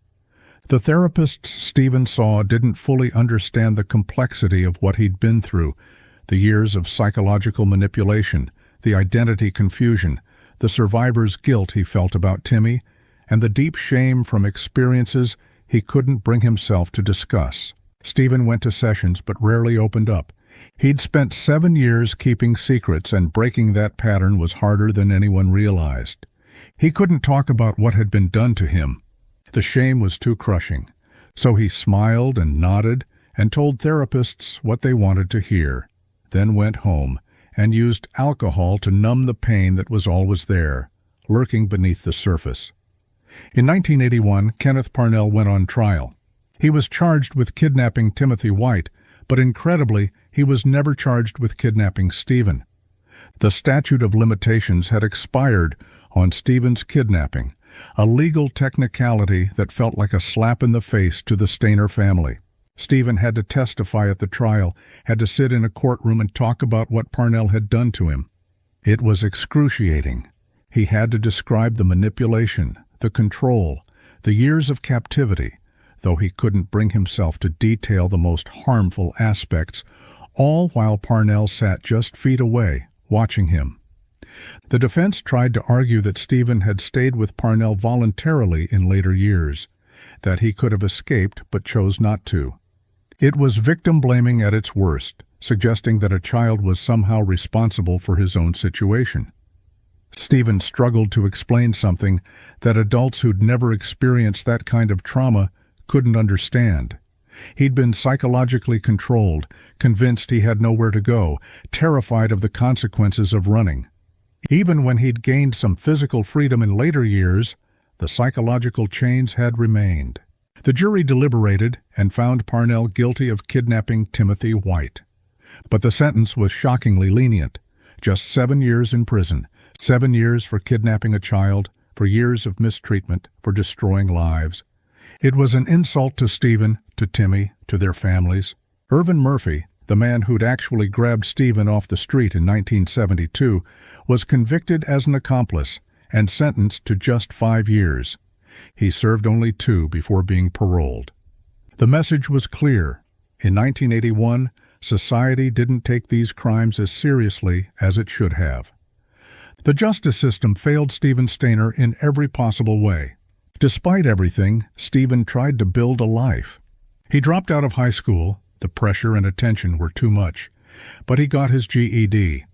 The therapists Steven saw didn't fully understand the complexity of what he'd been through, the years of psychological manipulation, the identity confusion, the survivor's guilt he felt about Timmy, and the deep shame from experiences he couldn't bring himself to discuss. Steven went to sessions but rarely opened up. He'd spent 7 years keeping secrets, and breaking that pattern was harder than anyone realized. He couldn't talk about what had been done to him. The shame was too crushing. So he smiled and nodded and told therapists what they wanted to hear, then went home and used alcohol to numb the pain that was always there, lurking beneath the surface. In 1981, Kenneth Parnell went on trial. He was charged with kidnapping Timothy White, but incredibly, he was never charged with kidnapping Steven. The statute of limitations had expired on Steven's kidnapping, a legal technicality that felt like a slap in the face to the Stayner family. Steven had to testify at the trial, had to sit in a courtroom and talk about what Parnell had done to him. It was excruciating. He had to describe the manipulation, the control, the years of captivity, though he couldn't bring himself to detail the most harmful aspects, all while Parnell sat just feet away, watching him. The defense tried to argue that Steven had stayed with Parnell voluntarily in later years, that he could have escaped but chose not to. It was victim-blaming at its worst, suggesting that a child was somehow responsible for his own situation. Steven struggled to explain something that adults who'd never experienced that kind of trauma couldn't understand. He'd been psychologically controlled, convinced he had nowhere to go, terrified of the consequences of running. Even when he'd gained some physical freedom in later years, the psychological chains had remained. The jury deliberated and found Parnell guilty of kidnapping Timothy White. But the sentence was shockingly lenient. Just 7 years in prison, 7 years for kidnapping a child, for years of mistreatment, for destroying lives. It was an insult to Steven, to Timmy, to their families. Irvin Murphy, the man who'd actually grabbed Steven off the street in 1972, was convicted as an accomplice and sentenced to just 5 years. He served only 2 before being paroled. The message was clear. In 1981, society didn't take these crimes as seriously as it should have. The justice system failed Steven Stayner in every possible way. Despite everything, Steven tried to build a life. He dropped out of high school. The pressure and attention were too much. But he got his GED.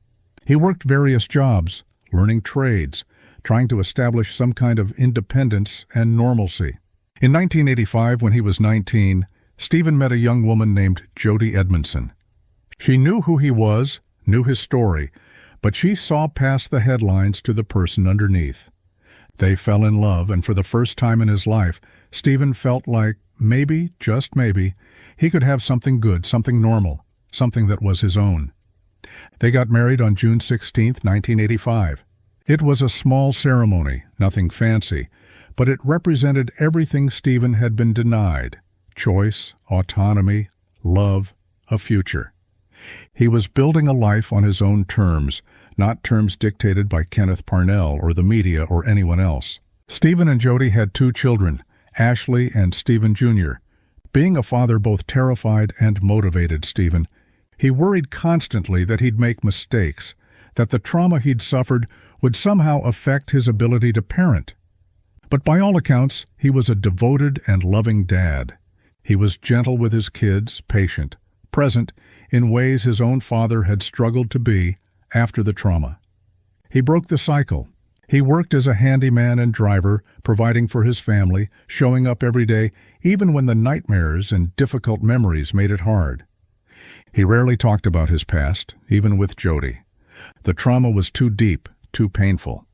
He worked various jobs, learning trades, trying to establish some kind of independence and normalcy. In 1985, when he was 19, Steven met a young woman named Jody Edmondson. She knew who he was, knew his story, but she saw past the headlines to the person underneath. They fell in love, and for the first time in his life, Steven felt like maybe, just maybe, he could have something good, something normal, something that was his own. They got married on June 16, 1985. It was a small ceremony, nothing fancy, but it represented everything Steven had been denied: choice, autonomy, love, a future. He was building a life on his own terms, not terms dictated by Kenneth Parnell or the media or anyone else. Steven and Jody had 2 children, Ashley and Steven Jr. Being a father both terrified and motivated Steven. He worried constantly that he'd make mistakes, that the trauma he'd suffered would somehow affect his ability to parent. But by all accounts, he was a devoted and loving dad. He was gentle with his kids, patient, present in ways his own father had struggled to be after the trauma. He broke the cycle. He worked as a handyman and driver, providing for his family, showing up every day, even when the nightmares and difficult memories made it hard. He rarely talked about his past, even with Jody. The trauma was too deep, too painful.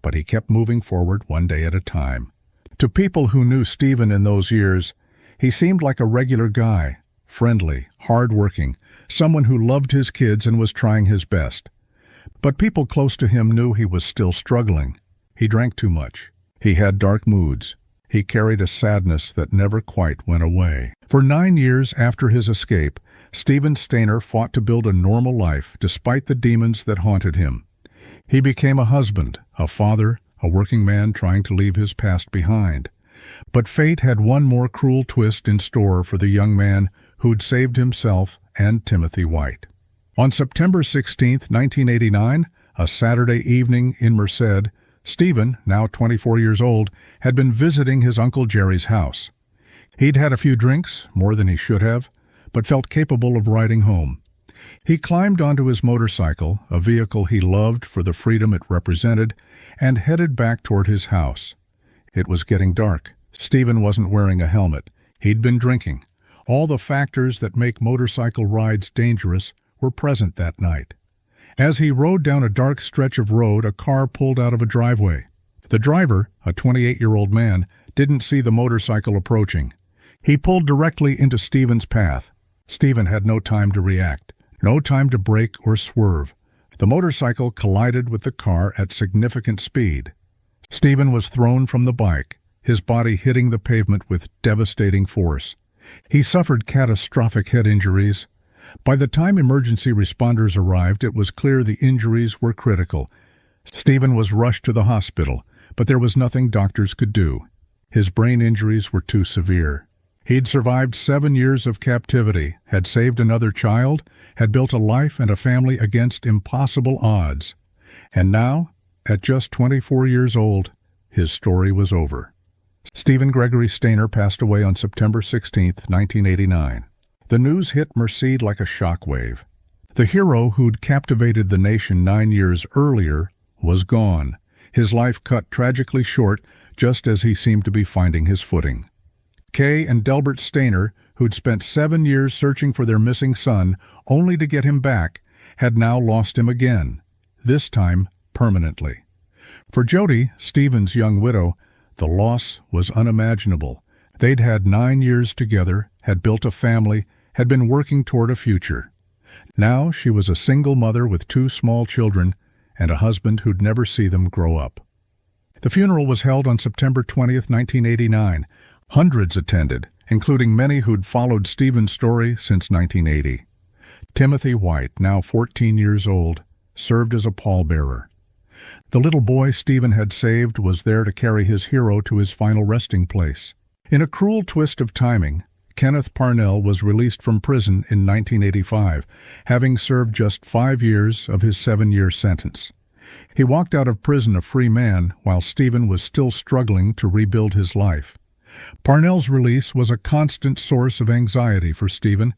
But he kept moving forward one day at a time. To people who knew Steven in those years, he seemed like a regular guy, friendly, hard-working, someone who loved his kids and was trying his best. But people close to him knew he was still struggling. He drank too much. He had dark moods. He carried a sadness that never quite went away. For 9 years after his escape, Steven Stayner fought to build a normal life despite the demons that haunted him. He became a husband, a father, a working man trying to leave his past behind. But fate had one more cruel twist in store for the young man who'd saved himself and Timothy White. On September 16, 1989, a Saturday evening in Merced, Steven, now 24 years old, had been visiting his Uncle Jerry's house. He'd had a few drinks, more than he should have, but felt capable of riding home. He climbed onto his motorcycle, a vehicle he loved for the freedom it represented, and headed back toward his house. It was getting dark. Steven wasn't wearing a helmet. He'd been drinking. All the factors that make motorcycle rides dangerous were present that night. As he rode down a dark stretch of road, a car pulled out of a driveway. The driver, a 28-year-old man, didn't see the motorcycle approaching. He pulled directly into Steven's path. Steven had no time to react, no time to brake or swerve. The motorcycle collided with the car at significant speed. Steven was thrown from the bike, his body hitting the pavement with devastating force. He suffered catastrophic head injuries. By the time emergency responders arrived, it was clear the injuries were critical. Steven was rushed to the hospital, but there was nothing doctors could do. His brain injuries were too severe. He'd survived 7 years of captivity, had saved another child, had built a life and a family against impossible odds. And now, at just 24 years old, his story was over. Steven Gregory Stayner passed away on September 16, 1989. The news hit Merced like a shockwave. The hero who'd captivated the nation 9 years earlier was gone, his life cut tragically short just as he seemed to be finding his footing. Kay and Delbert Stayner, who'd spent 7 years searching for their missing son only to get him back, had now lost him again, this time permanently. For Jody, Steven's young widow, the loss was unimaginable. They'd had 9 years together, had built a family, had been working toward a future. Now she was a single mother with 2 small children and a husband who'd never see them grow up. The funeral was held on September 20, 1989. Hundreds attended, including many who'd followed Steven's story since 1980. Timothy White, now 14 years old, served as a pallbearer. The little boy Steven had saved was there to carry his hero to his final resting place. In a cruel twist of timing, Kenneth Parnell was released from prison in 1985, having served just 5 years of his 7-year sentence. He walked out of prison a free man while Steven was still struggling to rebuild his life. Parnell's release was a constant source of anxiety for Steven.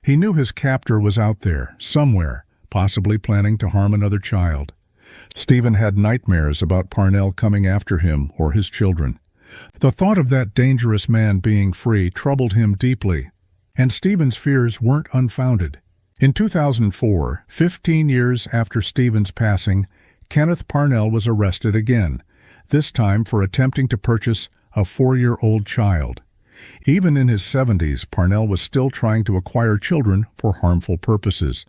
He knew his captor was out there, somewhere, possibly planning to harm another child. Steven had nightmares about Parnell coming after him or his children. The thought of that dangerous man being free troubled him deeply, and Steven's fears weren't unfounded. In 2004, 15 years after Steven's passing, Kenneth Parnell was arrested again, this time for attempting to purchase a 4-year-old child. Even in his 70s, Parnell was still trying to acquire children for harmful purposes.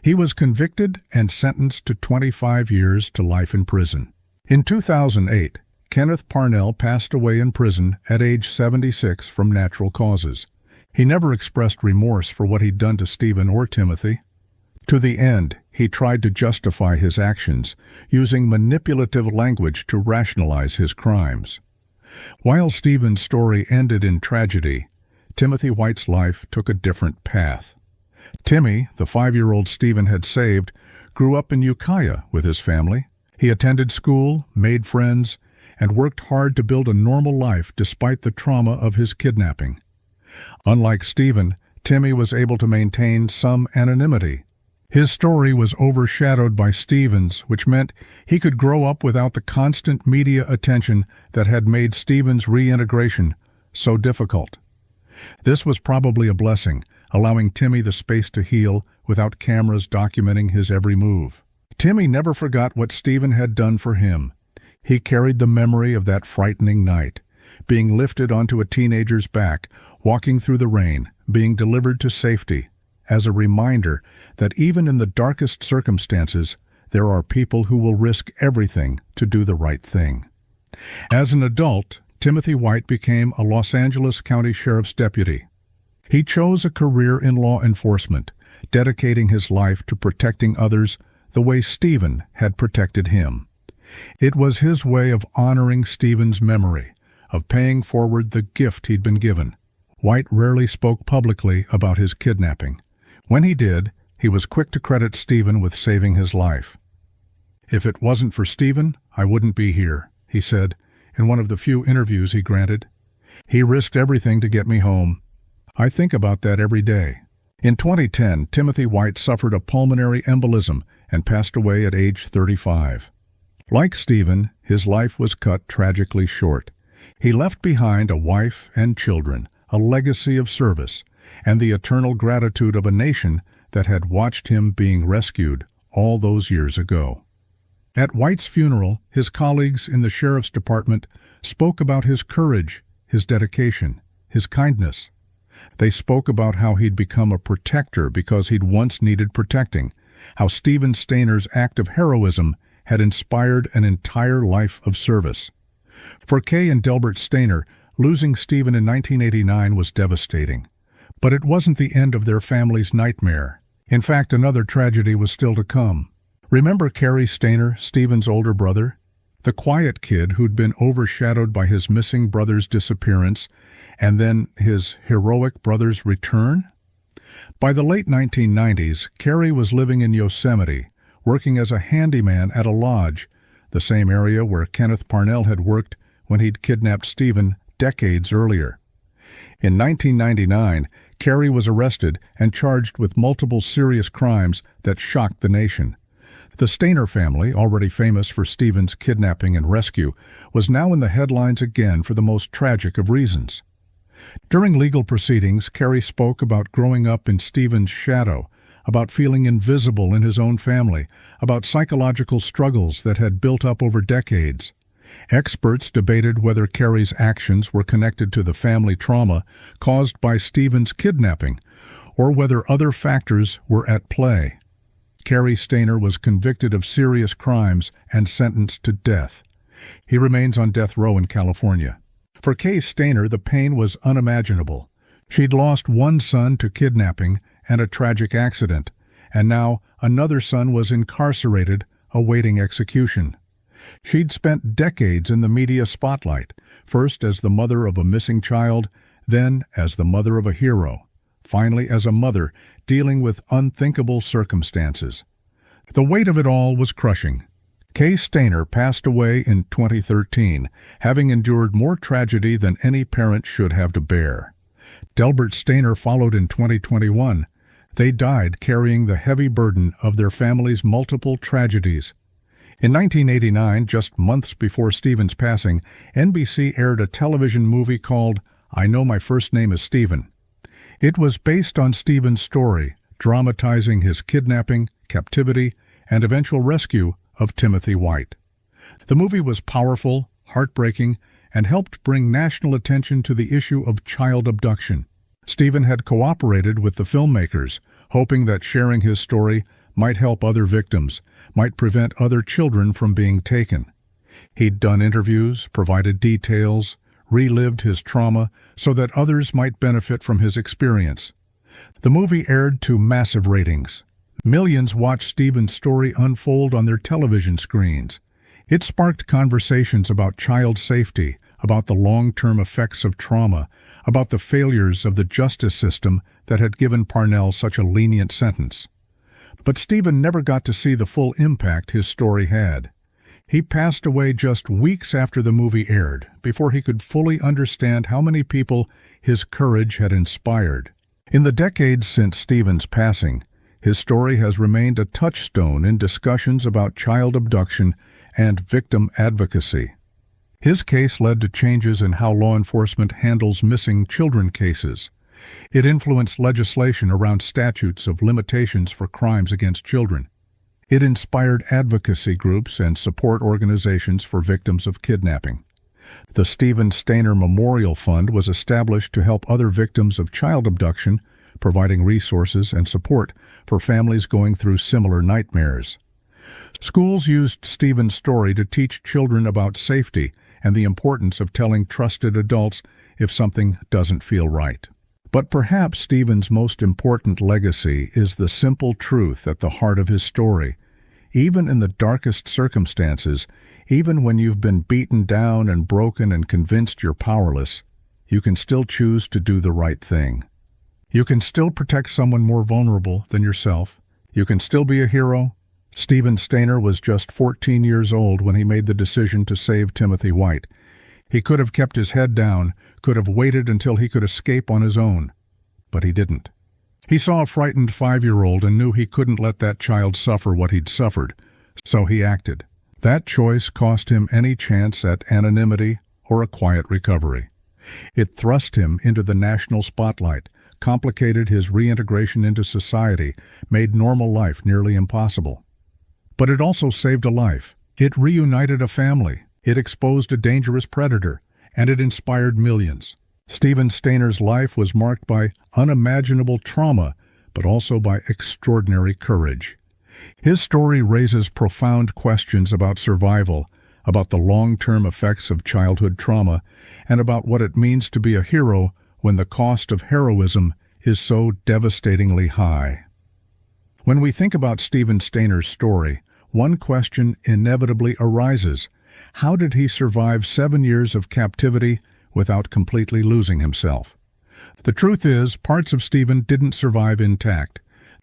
He was convicted and sentenced to 25 years to life in prison. In 2008, Kenneth Parnell passed away in prison at age 76 from natural causes. He never expressed remorse for what he'd done to Steven or Timothy. To the end, he tried to justify his actions, using manipulative language to rationalize his crimes. While Steven's story ended in tragedy, Timothy White's life took a different path. Timmy, the 5-year-old Steven had saved, grew up in Ukiah with his family. He attended school, made friends, and worked hard to build a normal life despite the trauma of his kidnapping. Unlike Steven, Timmy was able to maintain some anonymity. His story was overshadowed by Steven's, which meant he could grow up without the constant media attention that had made Steven's reintegration so difficult. This was probably a blessing, allowing Timmy the space to heal without cameras documenting his every move. Timmy never forgot what Steven had done for him. He carried the memory of that frightening night, being lifted onto a teenager's back, walking through the rain, being delivered to safety, as a reminder that even in the darkest circumstances, there are people who will risk everything to do the right thing. As an adult, Timothy White became a Los Angeles County Sheriff's deputy. He chose a career in law enforcement, dedicating his life to protecting others the way Steven had protected him. It was his way of honoring Steven's memory, of paying forward the gift he'd been given. White rarely spoke publicly about his kidnapping. When he did, he was quick to credit Steven with saving his life. "If it wasn't for Steven, I wouldn't be here," he said in one of the few interviews he granted. "He risked everything to get me home. I think about that every day." In 2010, Timothy White suffered a pulmonary embolism and passed away at age 35. Like Steven, his life was cut tragically short. He left behind a wife and children, a legacy of service, and the eternal gratitude of a nation that had watched him being rescued all those years ago. At White's funeral, his colleagues in the sheriff's department spoke about his courage, his dedication, his kindness. They spoke about how he'd become a protector because he'd once needed protecting, how Steven Stayner's act of heroism had inspired an entire life of service. For Kay and Delbert Stayner, losing Steven in 1989 was devastating. But it wasn't the end of their family's nightmare. In fact, another tragedy was still to come. Remember Carrie Stayner, Steven's older brother? The quiet kid who'd been overshadowed by his missing brother's disappearance and then his heroic brother's return? By the late 1990s, Carrie was living in Yosemite, working as a handyman at a lodge, the same area where Kenneth Parnell had worked when he'd kidnapped Steven decades earlier. In 1999, Carrie was arrested and charged with multiple serious crimes that shocked the nation. The Stayner family, already famous for Steven's kidnapping and rescue, was now in the headlines again for the most tragic of reasons. During legal proceedings, Carrie spoke about growing up in Steven's shadow, about feeling invisible in his own family, about psychological struggles that had built up over decades. Experts debated whether Carrie's actions were connected to the family trauma caused by Steven's kidnapping, or whether other factors were at play. Carrie Stayner was convicted of serious crimes and sentenced to death. He remains on death row in California. For Kay Stayner, the pain was unimaginable. She'd lost one son to kidnapping and a tragic accident, and now another son was incarcerated, awaiting execution. She'd spent decades in the media spotlight, first as the mother of a missing child, then as the mother of a hero, finally as a mother dealing with unthinkable circumstances. The weight of it all was crushing. Kay Stayner passed away in 2013, having endured more tragedy than any parent should have to bear. Delbert Stayner followed in 2021. They died carrying the heavy burden of their family's multiple tragedies. In 1989, just months before Steven's passing, NBC aired a television movie called I Know My First Name is Steven. It was based on Steven's story, dramatizing his kidnapping, captivity, and eventual rescue of Timothy White. The movie was powerful, heartbreaking, and helped bring national attention to the issue of child abduction. Steven had cooperated with the filmmakers, hoping that sharing his story might help other victims, might prevent other children from being taken. He'd done interviews, provided details, relived his trauma so that others might benefit from his experience. The movie aired to massive ratings. Millions watched Steven's story unfold on their television screens. It sparked conversations about child safety, about the long-term effects of trauma, about the failures of the justice system that had given Parnell such a lenient sentence. But Steven never got to see the full impact his story had. He passed away just weeks after the movie aired, before he could fully understand how many people his courage had inspired. In the decades since Steven's passing, his story has remained a touchstone in discussions about child abduction and victim advocacy. His case led to changes in how law enforcement handles missing children cases. It influenced legislation around statutes of limitations for crimes against children. It inspired advocacy groups and support organizations for victims of kidnapping. The Steven Stayner Memorial Fund was established to help other victims of child abduction, providing resources and support for families going through similar nightmares. Schools used Steven's story to teach children about safety and the importance of telling trusted adults if something doesn't feel right. But perhaps Steven's most important legacy is the simple truth at the heart of his story. Even in the darkest circumstances, even when you've been beaten down and broken and convinced you're powerless, you can still choose to do the right thing. You can still protect someone more vulnerable than yourself. You can still be a hero. Steven Stayner was just 14 years old when he made the decision to save Timothy White. He could have kept his head down, could have waited until he could escape on his own. But he didn't. He saw a frightened 5-year-old and knew he couldn't let that child suffer what he'd suffered, so he acted. That choice cost him any chance at anonymity or a quiet recovery. It thrust him into the national spotlight, complicated his reintegration into society, made normal life nearly impossible. But it also saved a life. It reunited a family. It exposed a dangerous predator, and it inspired millions. Steven Stayner's life was marked by unimaginable trauma, but also by extraordinary courage. His story raises profound questions about survival, about the long-term effects of childhood trauma, and about what it means to be a hero when the cost of heroism is so devastatingly high. When we think about Steven Stayner's story, one question inevitably arises. How did he survive 7 years of captivity without completely losing himself? The truth is, parts of Steven didn't survive intact.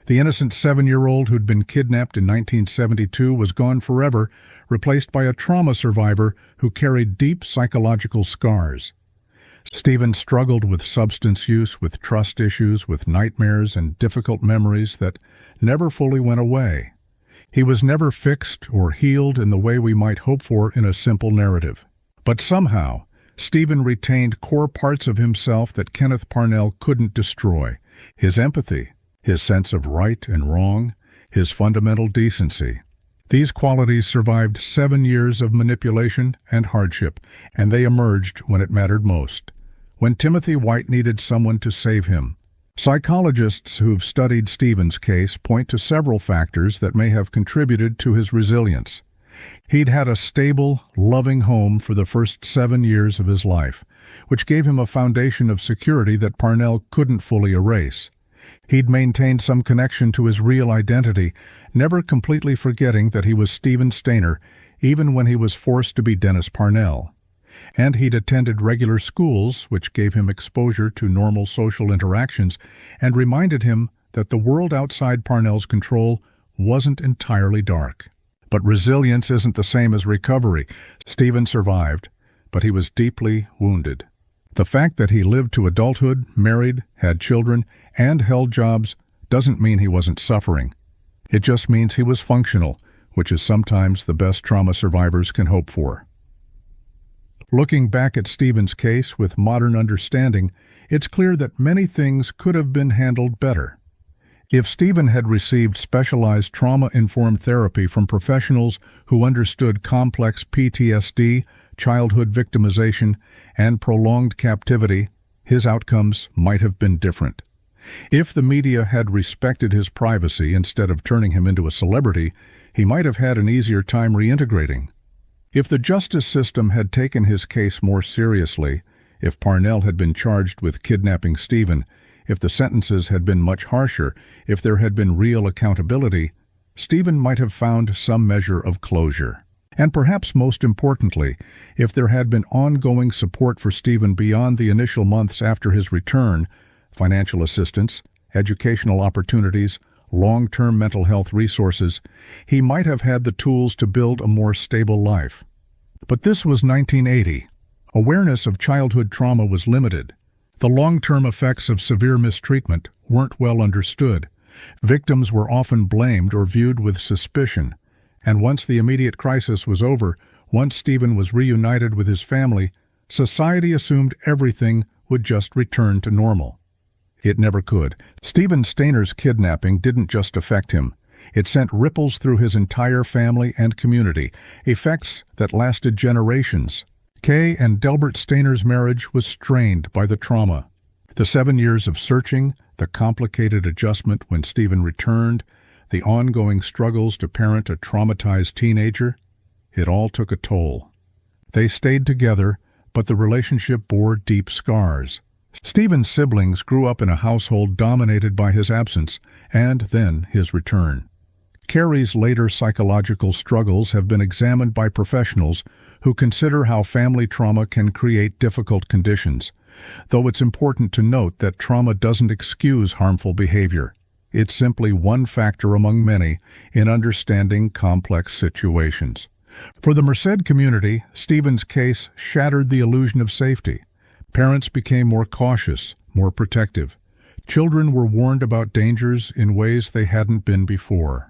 The innocent 7-year-old who'd been kidnapped in 1972 was gone forever, replaced by a trauma survivor who carried deep psychological scars. Steven struggled with substance use, with trust issues, with nightmares and difficult memories that never fully went away. He was never fixed or healed in the way we might hope for in a simple narrative. But somehow, Steven retained core parts of himself that Kenneth Parnell couldn't destroy: his empathy, his sense of right and wrong, his fundamental decency. These qualities survived 7 years of manipulation and hardship, and they emerged when it mattered most, when Timothy White needed someone to save him. Psychologists who've studied Steven's case point to several factors that may have contributed to his resilience. He'd had a stable, loving home for the first 7 years of his life, which gave him a foundation of security that Parnell couldn't fully erase. He'd maintained some connection to his real identity, never completely forgetting that he was Steven Stayner, even when he was forced to be Dennis Parnell. And he'd attended regular schools, which gave him exposure to normal social interactions and reminded him that the world outside Parnell's control wasn't entirely dark. But resilience isn't the same as recovery. Steven survived, but he was deeply wounded. The fact that he lived to adulthood, married, had children, and held jobs doesn't mean he wasn't suffering. It just means he was functional, which is sometimes the best trauma survivors can hope for. Looking back at Steven's case with modern understanding, it's clear that many things could have been handled better. If Steven had received specialized trauma-informed therapy from professionals who understood complex PTSD, childhood victimization, and prolonged captivity, his outcomes might have been different. If the media had respected his privacy instead of turning him into a celebrity, he might have had an easier time reintegrating. If the justice system had taken his case more seriously, if Parnell had been charged with kidnapping Steven, if the sentences had been much harsher, if there had been real accountability, Steven might have found some measure of closure. And perhaps most importantly, if there had been ongoing support for Steven beyond the initial months after his return, financial assistance, educational opportunities, long-term mental health resources, he might have had the tools to build a more stable life. But this was 1980. Awareness of childhood trauma was limited. The long-term effects of severe mistreatment weren't well understood. Victims were often blamed or viewed with suspicion. And once the immediate crisis was over, once Steven was reunited with his family, society assumed everything would just return to normal. It never could. Steven Stayner's kidnapping didn't just affect him. It sent ripples through his entire family and community, effects that lasted generations. Kay and Delbert Stayner's marriage was strained by the trauma. The 7 years of searching, the complicated adjustment when Steven returned, the ongoing struggles to parent a traumatized teenager, it all took a toll. They stayed together, but the relationship bore deep scars. Steven's siblings grew up in a household dominated by his absence and then his return. Carrie's later psychological struggles have been examined by professionals who consider how family trauma can create difficult conditions, though it's important to note that trauma doesn't excuse harmful behavior. It's simply one factor among many in understanding complex situations. For the Merced community, Steven's case shattered the illusion of safety. Parents became more cautious, more protective. Children were warned about dangers in ways they hadn't been before.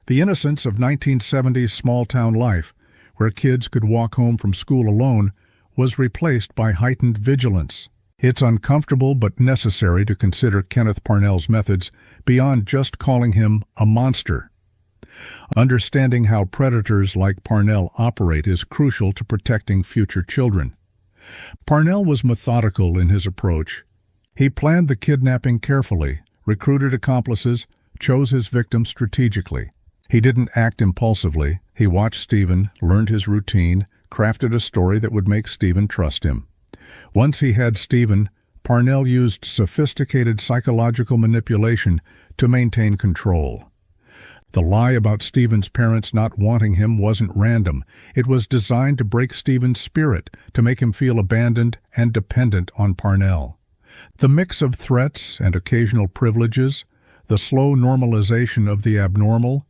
The innocence of 1970s small-town life, where kids could walk home from school alone, was replaced by heightened vigilance. It's uncomfortable but necessary to consider Kenneth Parnell's methods beyond just calling him a monster. Understanding how predators like Parnell operate is crucial to protecting future children. Parnell was methodical in his approach. He planned the kidnapping carefully, recruited accomplices, chose his victims strategically. He didn't act impulsively. He watched Steven, learned his routine, crafted a story that would make Steven trust him. Once he had Steven, Parnell used sophisticated psychological manipulation to maintain control. The lie about Steven's parents not wanting him wasn't random. It was designed to break Steven's spirit, to make him feel abandoned and dependent on Parnell. The mix of threats and occasional privileges, the slow normalization of the abnormal,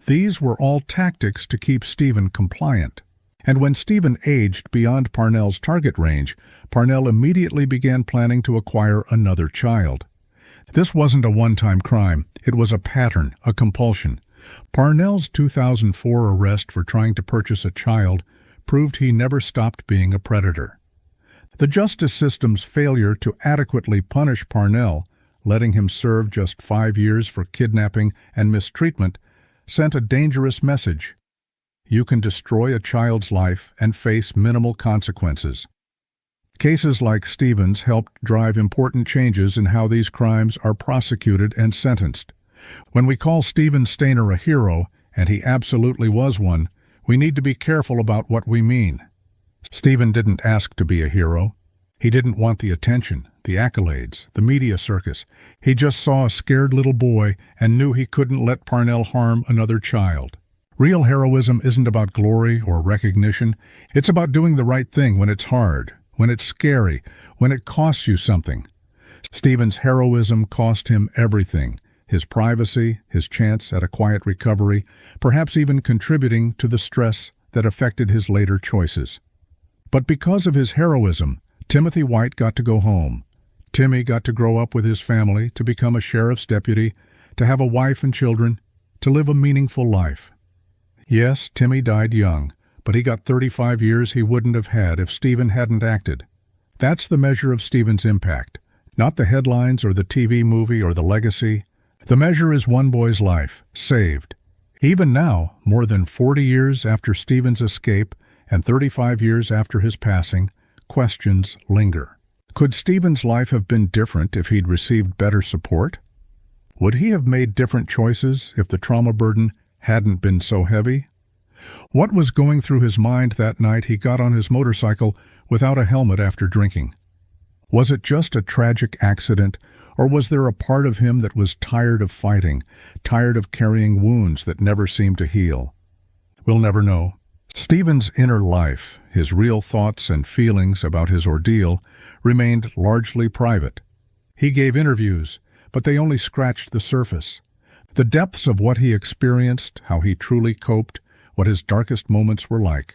these were all tactics to keep Steven compliant. And when Steven aged beyond Parnell's target range, Parnell immediately began planning to acquire another child. This wasn't a one-time crime. It was a pattern, a compulsion. Parnell's 2004 arrest for trying to purchase a child proved he never stopped being a predator. The justice system's failure to adequately punish Parnell, letting him serve just 5 years for kidnapping and mistreatment, sent a dangerous message. You can destroy a child's life and face minimal consequences. Cases like Steven's helped drive important changes in how these crimes are prosecuted and sentenced. When we call Steven Stayner a hero, and he absolutely was one, we need to be careful about what we mean. Steven didn't ask to be a hero. He didn't want the attention, the accolades, the media circus. He just saw a scared little boy and knew he couldn't let Parnell harm another child. Real heroism isn't about glory or recognition. It's about doing the right thing when it's hard, when it's scary, when it costs you something. Steven's heroism cost him everything. His privacy, his chance at a quiet recovery, perhaps even contributing to the stress that affected his later choices. But because of his heroism, Timothy White got to go home. Timmy got to grow up with his family, to become a sheriff's deputy, to have a wife and children, to live a meaningful life. Yes, Timmy died young, but he got 35 years he wouldn't have had if Steven hadn't acted. That's the measure of Steven's impact, not the headlines or the TV movie or the legacy. The measure is one boy's life, saved. Even now, more than 40 years after Steven's escape and 35 years after his passing, questions linger. Could Steven's life have been different if he'd received better support? Would he have made different choices if the trauma burden hadn't been so heavy? What was going through his mind that night he got on his motorcycle without a helmet after drinking? Was it just a tragic accident, or was there a part of him that was tired of fighting, tired of carrying wounds that never seemed to heal? We'll never know. Steven's inner life, his real thoughts and feelings about his ordeal, remained largely private. He gave interviews, but they only scratched the surface. The depths of what he experienced, how he truly coped, what his darkest moments were like,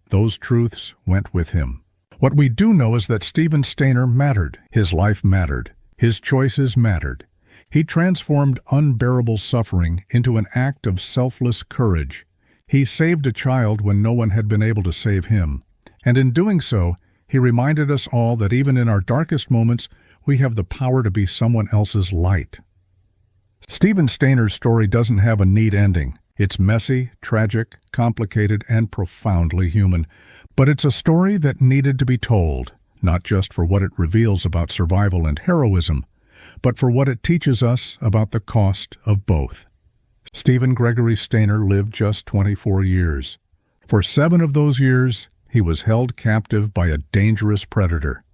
those truths went with him. What we do know is that Steven Stayner mattered. His life mattered. His choices mattered. He transformed unbearable suffering into an act of selfless courage. He saved a child when no one had been able to save him. And in doing so, he reminded us all that even in our darkest moments, we have the power to be someone else's light. Steven Stayner's story doesn't have a neat ending. It's messy, tragic, complicated, and profoundly human. But it's a story that needed to be told, not just for what it reveals about survival and heroism, but for what it teaches us about the cost of both. Steven Gregory Stayner lived just 24 years. For 7 of those years, he was held captive by a dangerous predator.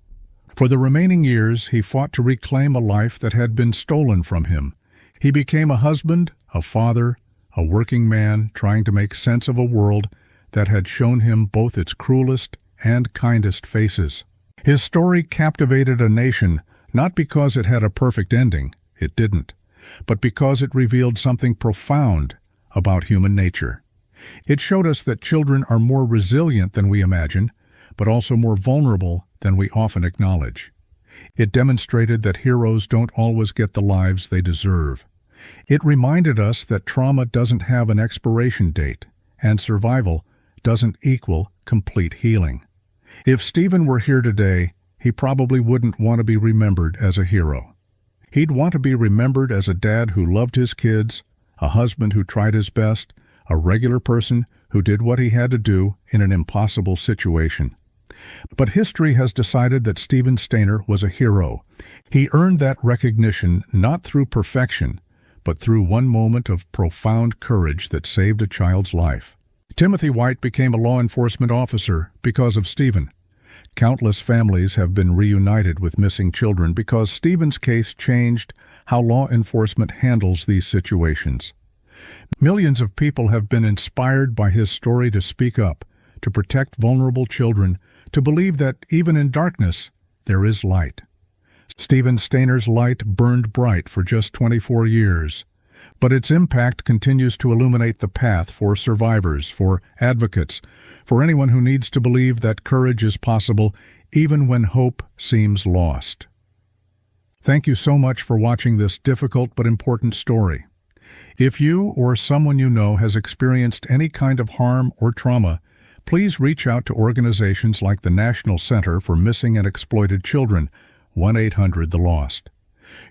For the remaining years, he fought to reclaim a life that had been stolen from him. He became a husband, a father, a working man trying to make sense of a world that had shown him both its cruelest and kindest faces. His story captivated a nation not because it had a perfect ending, it didn't, but because it revealed something profound about human nature. It showed us that children are more resilient than we imagine, but also more vulnerable than we often acknowledge. It demonstrated that heroes don't always get the lives they deserve. It reminded us that trauma doesn't have an expiration date, and survival doesn't equal complete healing. If Steven were here today, he probably wouldn't want to be remembered as a hero. He'd want to be remembered as a dad who loved his kids, a husband who tried his best, a regular person who did what he had to do in an impossible situation. But history has decided that Steven Stayner was a hero. He earned that recognition not through perfection, but through one moment of profound courage that saved a child's life. Timothy White became a law enforcement officer because of Steven. Countless families have been reunited with missing children because Steven's case changed how law enforcement handles these situations. Millions of people have been inspired by his story to speak up, to protect vulnerable children, to believe that even in darkness, there is light. Steven Stayner's light burned bright for just 24 years, but its impact continues to illuminate the path for survivors, for advocates, for anyone who needs to believe that courage is possible even when hope seems lost. Thank you so much for watching this difficult but important story. If you or someone you know has experienced any kind of harm or trauma, please reach out to organizations like the National Center for Missing and Exploited Children, 1-800-THE-LOST.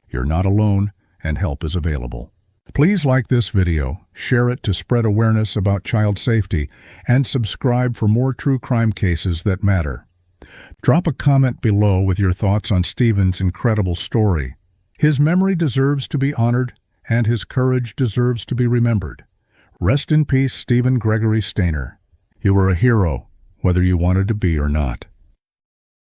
You're not alone, and help is available. Please like this video, share it to spread awareness about child safety, and subscribe for more true crime cases that matter. Drop a comment below with your thoughts on Steven's incredible story. His memory deserves to be honored, and his courage deserves to be remembered. Rest in peace, Steven Gregory Stayner. You were a hero, whether you wanted to be or not.